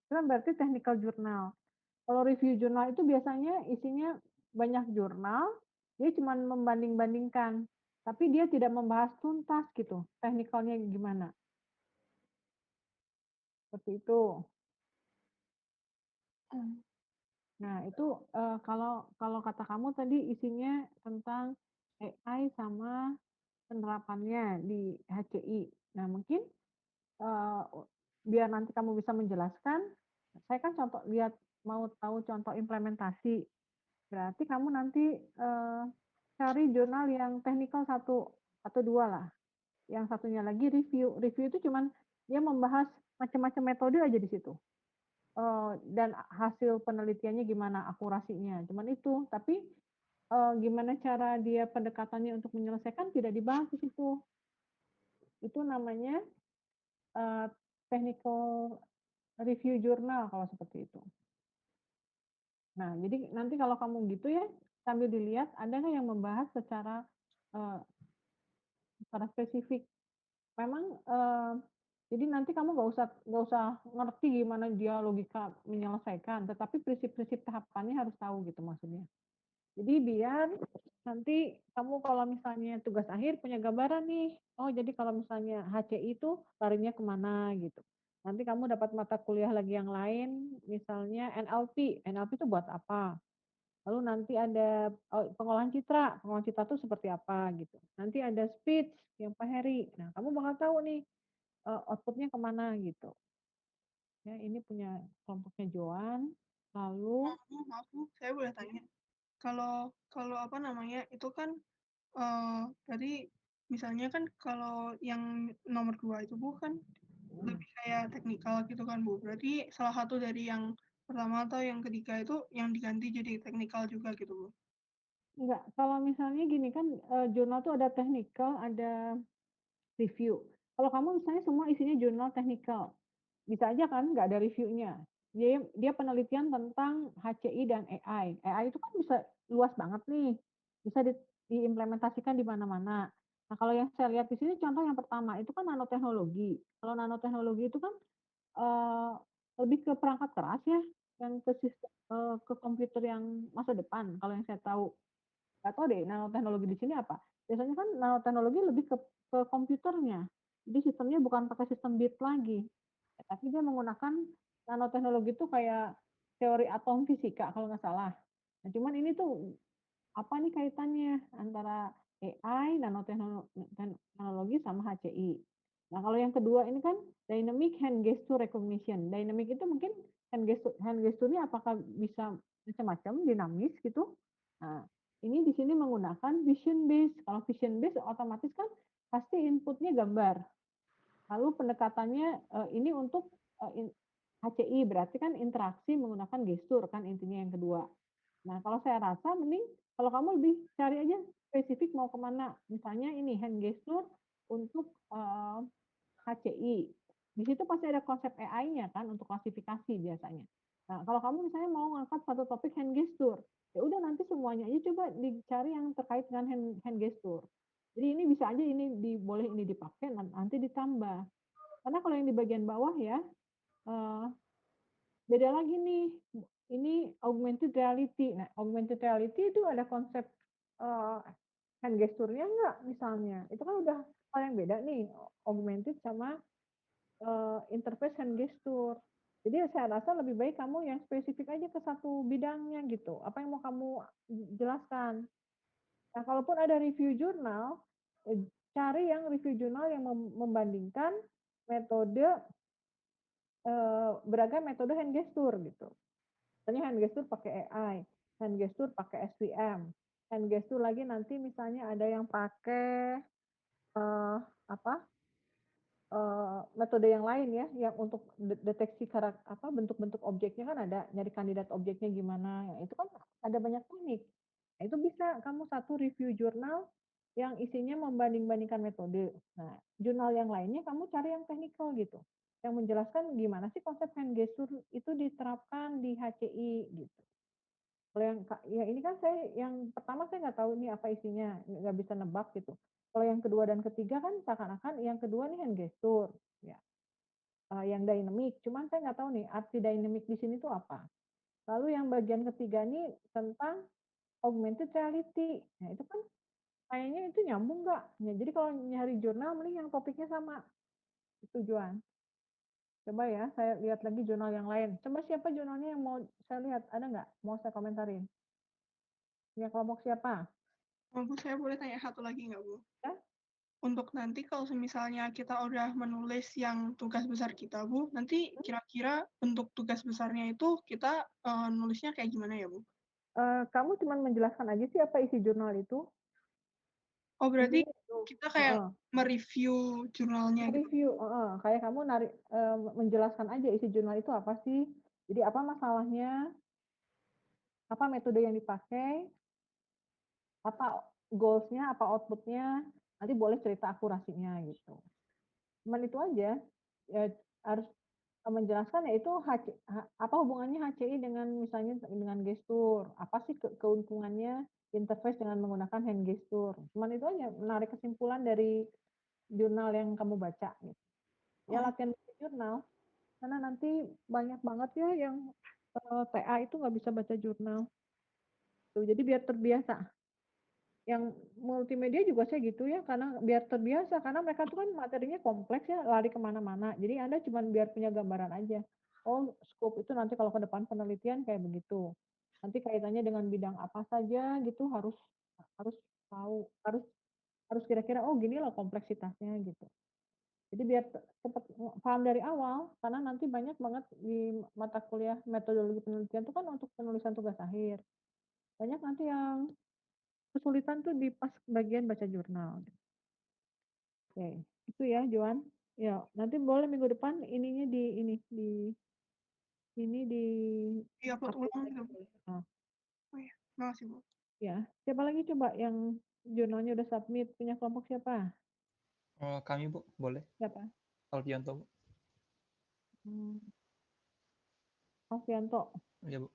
itu kan berarti technical journal. Kalau review jurnal itu biasanya isinya banyak jurnal, dia cuman membanding-bandingkan, tapi dia tidak membahas tuntas gitu, teknikalnya gimana, seperti itu. Mmm, Nah itu, kalau kalau kata kamu tadi isinya tentang AI sama penerapannya di HCI. Nah mungkin, biar nanti kamu bisa menjelaskan, saya kan contoh lihat mau tahu contoh implementasi. Berarti kamu nanti, cari jurnal yang teknikal satu atau 2 lah, yang satunya lagi review. Review itu cuman dia membahas macam-macam metode aja di situ, dan hasil penelitiannya gimana, akurasinya, cuman itu. Tapi, gimana cara dia pendekatannya untuk menyelesaikan tidak dibahas di situ. Itu namanya, eee, technical review jurnal kalau seperti itu. Nah, jadi nanti kalau kamu gitu ya, sambil dilihat ada nggak yang membahas eee, secara spesifik. Memang, jadi nanti kamu nggak usah ngerti gimana dia logika menyelesaikan, tetapi prinsip-prinsip tahapannya harus tahu gitu maksudnya. Jadi biar nanti kamu kalau misalnya tugas akhir punya gambaran nih, oh jadi kalau misalnya HCI itu larinya kemana gitu. Nanti kamu dapat mata kuliah lagi yang lain, misalnya NLP, NLP itu buat apa? Lalu nanti ada, pengolahan citra itu seperti apa gitu. Nanti ada speech yang Pak Heri. Nah kamu bakal tahu nih, output-nya ke gitu. Ya ini punya kelompoknya Joan, lalu maaf, Bu, saya boleh tanya? Kalau kalau apa namanya, itu kan, tadi misalnya kan kalau yang nomor 2 itu, Bu, kan mhm, lebih kayak teknikal gitu kan, Bu. Berarti salah satu dari yang pertama atau yang ketiga itu yang diganti jadi teknikal juga gitu, Bu? enggak, kalau misalnya gini kan, jurnal tuh ada technical, ada review. Kalau kamu misalnya semua isinya jurnal technical, bisa aja kan nggak ada reviewnya. Dia dia penelitian tentang HCI dan AI. AI itu kan bisa luas banget nih, bisa diimplementasikan di mana-mana. Nah, kalau yang saya lihat di sini contoh yang pertama itu kan nanoteknologi. Kalau nanoteknologi itu kan, eee, lebih ke perangkat keras ya, yang ke sistem ke komputer yang masa depan kalau yang saya tahu. Nggak tahu deh nanoteknologi di sini apa. Biasanya kan nanoteknologi lebih ke komputernya. Jadi sistemnya bukan pakai sistem bit lagi, tapi dia menggunakan nanoteknologi itu kayak teori atom fisika kalau nggak salah. Nah cuman ini tuh apa nih kaitannya antara AI, teknologi sama HCI. Nah, kalau yang kedua ini kan dynamic hand gesture recognition. Dynamic itu mungkin hand gesture-nya apakah bisa macam-macam, dinamis gitu. Nah, ini di sini menggunakan vision based. Kalau vision based otomatis kan pasti input-nya gambar. Lalu pendekatannya, ini untuk, HCI berarti kan interaksi menggunakan gestur kan intinya yang kedua. Nah, kalau saya rasa mending kalau kamu lebih cari aja spesifik mau ke mana. Misalnya ini hand gesture untuk, HCI. Di situ pasti ada konsep AI-nya kan untuk klasifikasi biasanya. Nah, kalau kamu misalnya mau ngangkat satu topik hand gesture, ya udah nanti semuanya aja coba dicari yang terkait dengan hand hand gesture. Jadi ini bisa aja boleh ini dipakai nanti ditambah. Karena kalau yang di bagian bawah ya, eee, beda lagi nih, ini augmented reality. Nah, augmented reality itu ada konsep, eee, hand gesture-nya enggak misalnya, itu kan udah hal yang beda nih, augmented sama, interface hand gesture. Jadi saya rasa lebih baik kamu yang spesifik aja ke satu bidangnya gitu, apa yang mau kamu jelaskan. Nah, kalaupun ada review jurnal, cari yang review jurnal yang membandingkan metode beragam metode hand gesture gitu. Misalnya hand gesture pakai AI, hand gesture pakai SVM, hand gesture lagi nanti misalnya ada yang pakai apa metode yang lain ya, yang untuk deteksi bentuk-bentuk objeknya kan ada, nyari kandidat objeknya gimana, ya itu kan ada banyak teknik. Nah, itu bisa kamu satu review jurnal yang isinya membanding-bandingkan metode. Nah, jurnal yang lainnya kamu cari yang technical gitu, yang menjelaskan gimana sih konsep hand gesture itu diterapkan di HCI gitu. Kalau ya ini kan yang pertama saya nggak tahu nih apa isinya, nggak bisa nebak gitu. Kalau yang kedua dan ketiga kan seakan-akan yang kedua nih hand gesture, ya, yang dynamic, cuman saya nggak tahu nih arti dynamic di sini tuh apa. Lalu yang bagian ketiga nih tentang augmented reality. Nah itu kan kayaknya itu nyambung nggak? Ya, jadi kalau nyari jurnal mending yang topiknya sama, tujuan. Coba ya, saya lihat lagi jurnal yang lain. Coba siapa jurnalnya yang mau saya lihat, ada nggak? Mau saya komentarin? Ya kelompok siapa? Bu, saya boleh tanya satu lagi nggak, Bu? Ya? Untuk nanti kalau misalnya kita udah menulis yang tugas besar kita, Bu, nanti kira-kira bentuk tugas besarnya itu kita nulisnya kayak gimana ya, Bu? Kamu cuma menjelaskan aja sih apa isi jurnal itu. Oh, berarti Isinya itu. kita kayak mereview jurnalnya gitu. Review, kayak kamu menjelaskan aja isi jurnal itu apa sih. Jadi apa masalahnya, apa metode yang dipakai, apa goals-nya, apa output-nya, nanti boleh cerita akurasinya gitu. Cuman itu aja, ya harus menjelaskan ya itu apa hubungannya HCI dengan misalnya dengan gestur, apa sih keuntungannya interface dengan menggunakan hand gesture. Cuman itu aja, menarik kesimpulan dari jurnal yang kamu baca gitu. Ya Oh, latihan baca jurnal, karena nanti banyak banget ya yang TA itu nggak bisa baca jurnal. Tuh, jadi biar terbiasa. Yang multimedia juga saya gitu ya, karena biar terbiasa, karena mereka tuh kan materinya kompleks ya, lari kemana-mana. Jadi Anda cuma biar punya gambaran aja. Oh, scope itu nanti kalau ke depan penelitian kayak begitu. Nanti kaitannya dengan bidang apa saja gitu harus harus tahu, harus harus kira-kira oh gini loh kompleksitasnya gitu. Jadi biar cepat paham dari awal, karena nanti banyak banget di mata kuliah metodologi penelitian itu kan untuk penulisan tugas akhir. Banyak nanti yang kesulitan tuh di pas bagian baca jurnal. Oke, itu ya Joan. Ya, nanti boleh minggu depan ininya di di-upload update ulang lagi gitu, Bu. boleh. Oh, Oh iya, makasih, Bu. ya. Siapa lagi coba yang jurnalnya udah submit punya kelompok siapa? Kami, Bu, boleh. Siapa? Alfianto, Bu. Hmm, Alfianto. Iya, Bu.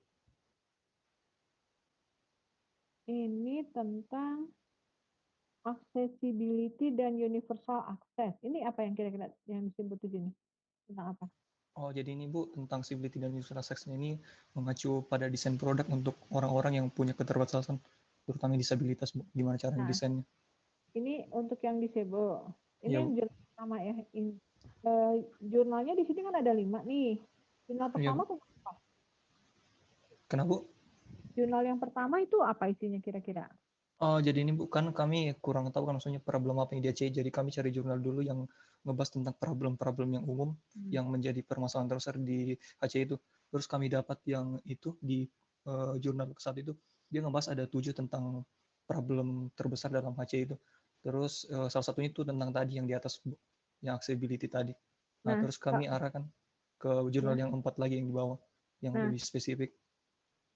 Ini tentang accessibility dan universal access. Ini apa yang kira-kira yang disebut di sini? Tentang apa? Oh, jadi ini, Bu, tentang civility dan user access ini mengacu pada desain produk untuk orang-orang yang punya keterbatasan, terutama disabilitas, Bu. Gimana caranya Nah, desainnya? ini untuk yang disable. Ini Iya, yang Bu. jurnal pertama ya. Jurnalnya di sini kan ada 5 nih. Jurnal Iya, pertama Bu. tentang apa? Kenapa, Bu? Jurnal yang pertama itu apa isinya kira-kira? Oh, jadi ini bukan kami kurang tahu kan maksudnya problem apa yang dia cari. Jadi kami cari jurnal dulu yang ngebahas tentang problem-problem yang umum yang menjadi permasalahan terbesar di HC itu. Terus kami dapat yang itu di jurnal saat itu dia ngebahas ada 7 tentang problem terbesar dalam HC itu. Terus salah satunya itu tentang tadi yang di atas yang accessibility tadi. Nah, Nah, terus kami arahkan ke jurnal nah, yang 4 lagi yang di bawah yang nah, lebih spesifik.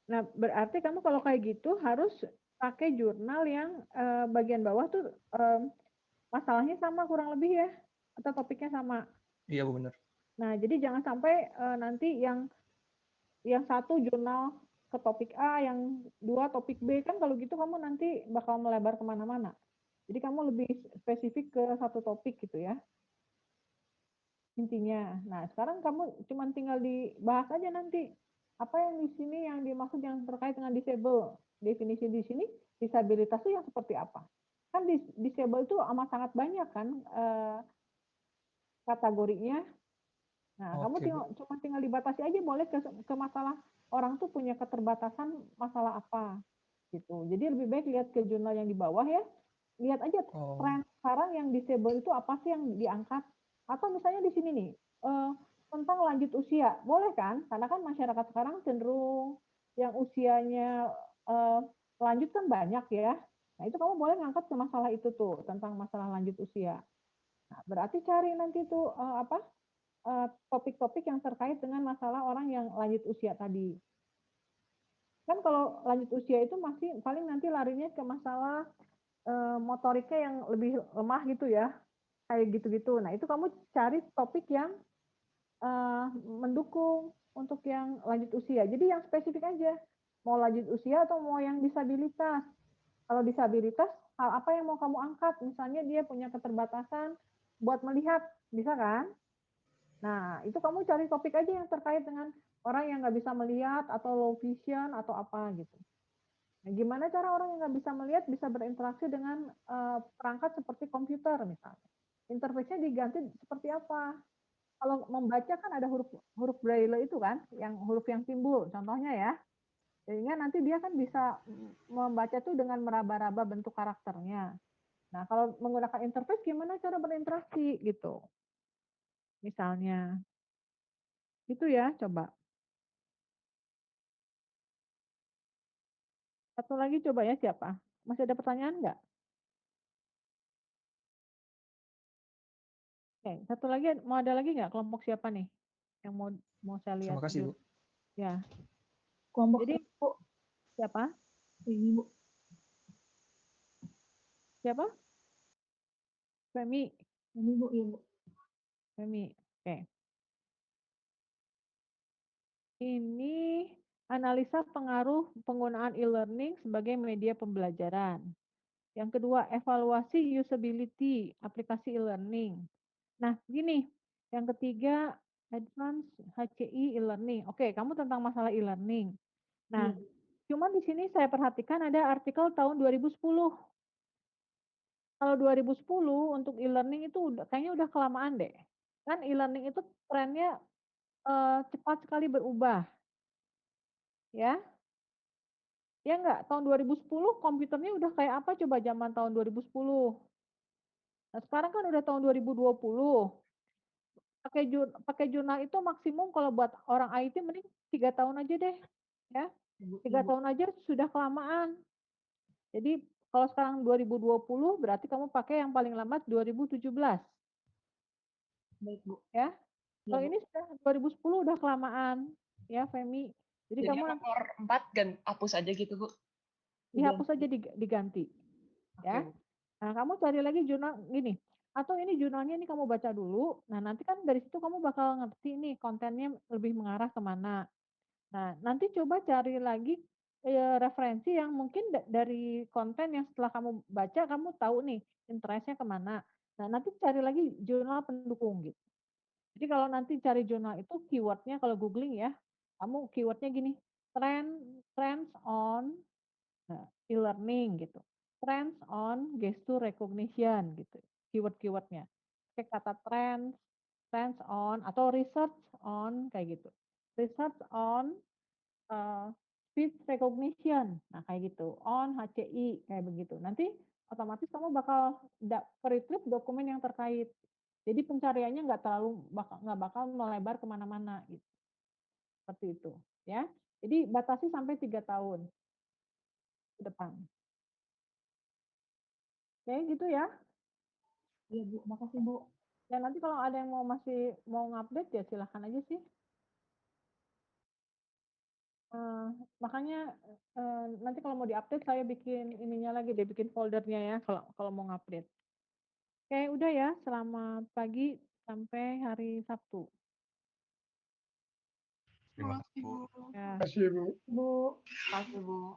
nah, berarti kamu kalau kayak gitu harus pakai jurnal yang bagian bawah tuh masalahnya sama kurang lebih ya, atau topiknya sama. Iya, Bu, benar. Nah, jadi jangan sampai nanti yang satu jurnal ke topik A, yang dua topik B, kan kalau gitu kamu nanti bakal melebar kemana-mana. Jadi kamu lebih spesifik ke satu topik gitu ya, intinya. Nah, sekarang kamu cuma tinggal dibahas aja nanti. Apa yang di sini yang dimaksud yang terkait dengan disable. Definisi di sini, disabilitas itu yang seperti apa. Kan disable itu amat sangat banyak kan kategorinya. Nah, kamu Oke, Bu. cuma tinggal dibatasi aja boleh ke masalah orang tuh punya keterbatasan masalah apa gitu. Jadi lebih baik lihat ke jurnal yang di bawah ya. lihat aja Oh, tren sekarang yang disable itu apa sih yang diangkat. Atau misalnya di sini nih, tentang lanjut usia, boleh kan? Karena kan masyarakat sekarang cenderung yang usianya lanjut kan banyak ya. Nah itu kamu boleh ngangkat ke masalah itu tuh, tentang masalah lanjut usia. Nah, berarti cari nanti tuh topik-topik yang terkait dengan masalah orang yang lanjut usia tadi. Kan kalau lanjut usia itu masih paling nanti larinya ke masalah motoriknya yang lebih lemah gitu ya, kayak gitu-gitu. Nah itu kamu cari topik yang mendukung untuk yang lanjut usia. Jadi yang spesifik aja, mau lanjut usia atau mau yang disabilitas. Kalau disabilitas, hal apa yang mau kamu angkat? Misalnya dia punya keterbatasan buat melihat, bisa kan? Nah, itu kamu cari topik aja yang terkait dengan orang yang nggak bisa melihat atau low vision atau apa gitu. Nah, gimana cara orang yang nggak bisa melihat bisa berinteraksi dengan perangkat seperti komputer misalnya? Interface-nya diganti seperti apa? Kalau membaca kan ada huruf huruf braille itu kan, yang huruf yang timbul, contohnya ya. Sehingga nanti dia kan bisa membaca tuh dengan meraba-raba bentuk karakternya. Nah, kalau menggunakan interface gimana cara berinteraksi gitu? Misalnya, itu ya coba. Satu lagi coba ya siapa? Masih ada pertanyaan nggak? Oke, satu lagi mau ada lagi nggak kelompok siapa nih yang mau mau saya lihat? terima kasih Bu. Ya, Kelompok jadi Bu. siapa? Ini Bu. Siapa? Femi. Ini Bu, iya Bu. Femi. Oke. Ini analisa pengaruh penggunaan e-learning sebagai media pembelajaran. Yang kedua, evaluasi usability aplikasi e-learning. Nah, gini. Yang ketiga, advance HCI e-learning. Oke, kamu tentang masalah e-learning. Nah, cuma di sini saya perhatikan ada artikel tahun 2010. Kalau 2010 untuk e-learning itu kayaknya udah kelamaan deh. Kan e-learning itu trennya cepat sekali berubah, ya. Ya enggak? Tahun 2010 komputernya udah kayak apa coba zaman tahun 2010. Nah, sekarang kan udah tahun 2020. Pakai jurnal itu maksimum kalau buat orang IT mending 3 tahun aja deh, ya. 3 tahun aja sudah kelamaan. Jadi kalau sekarang 2020 berarti kamu pakai yang paling lambat 2017. Baik Bu. Ya. Ya, Kalau Bu. ini sudah 2010 udah kelamaan, ya Femi. Jadi Jadi kamu yang nomor 4 hapus aja gitu, Bu. dihapus aja diganti, Oke, ya. Bu. Nah, kamu cari lagi jurnal gini. Atau ini jurnalnya ini kamu baca dulu. Nah, nanti kan dari situ kamu bakal ngerti nih kontennya lebih mengarah kemana. Nah, nanti coba cari lagi referensi yang mungkin dari konten yang setelah kamu baca kamu tahu nih interestnya kemana. Nah, nanti cari lagi jurnal pendukung gitu. Jadi kalau nanti cari jurnal itu keywordnya kalau googling ya, kamu keywordnya gini, trends on e-learning gitu, trends on gesture recognition gitu, keywordnya. Pakai kata trends on atau research on kayak gitu, research on speech recognition, nah kayak gitu, on HCI kayak begitu. Nanti otomatis kamu bakal retrieve dokumen yang terkait. Jadi pencariannya nggak bakal melebar kemana-mana gitu. Seperti itu, ya. Jadi batasi sampai 3 tahun ke depan. Oke, gitu ya. Iya Bu, makasih Bu. Ya nanti kalau ada yang masih mau ngupdate ya silahkan aja sih. Makanya nanti kalau mau diupdate saya bikin ininya lagi deh, bikin foldernya ya kalau mau ngupdate. Oke, udah ya. Selamat pagi sampai hari Sabtu. Terima kasih Bu. Ya. Makasih Bu. Bu. Makasih, Bu.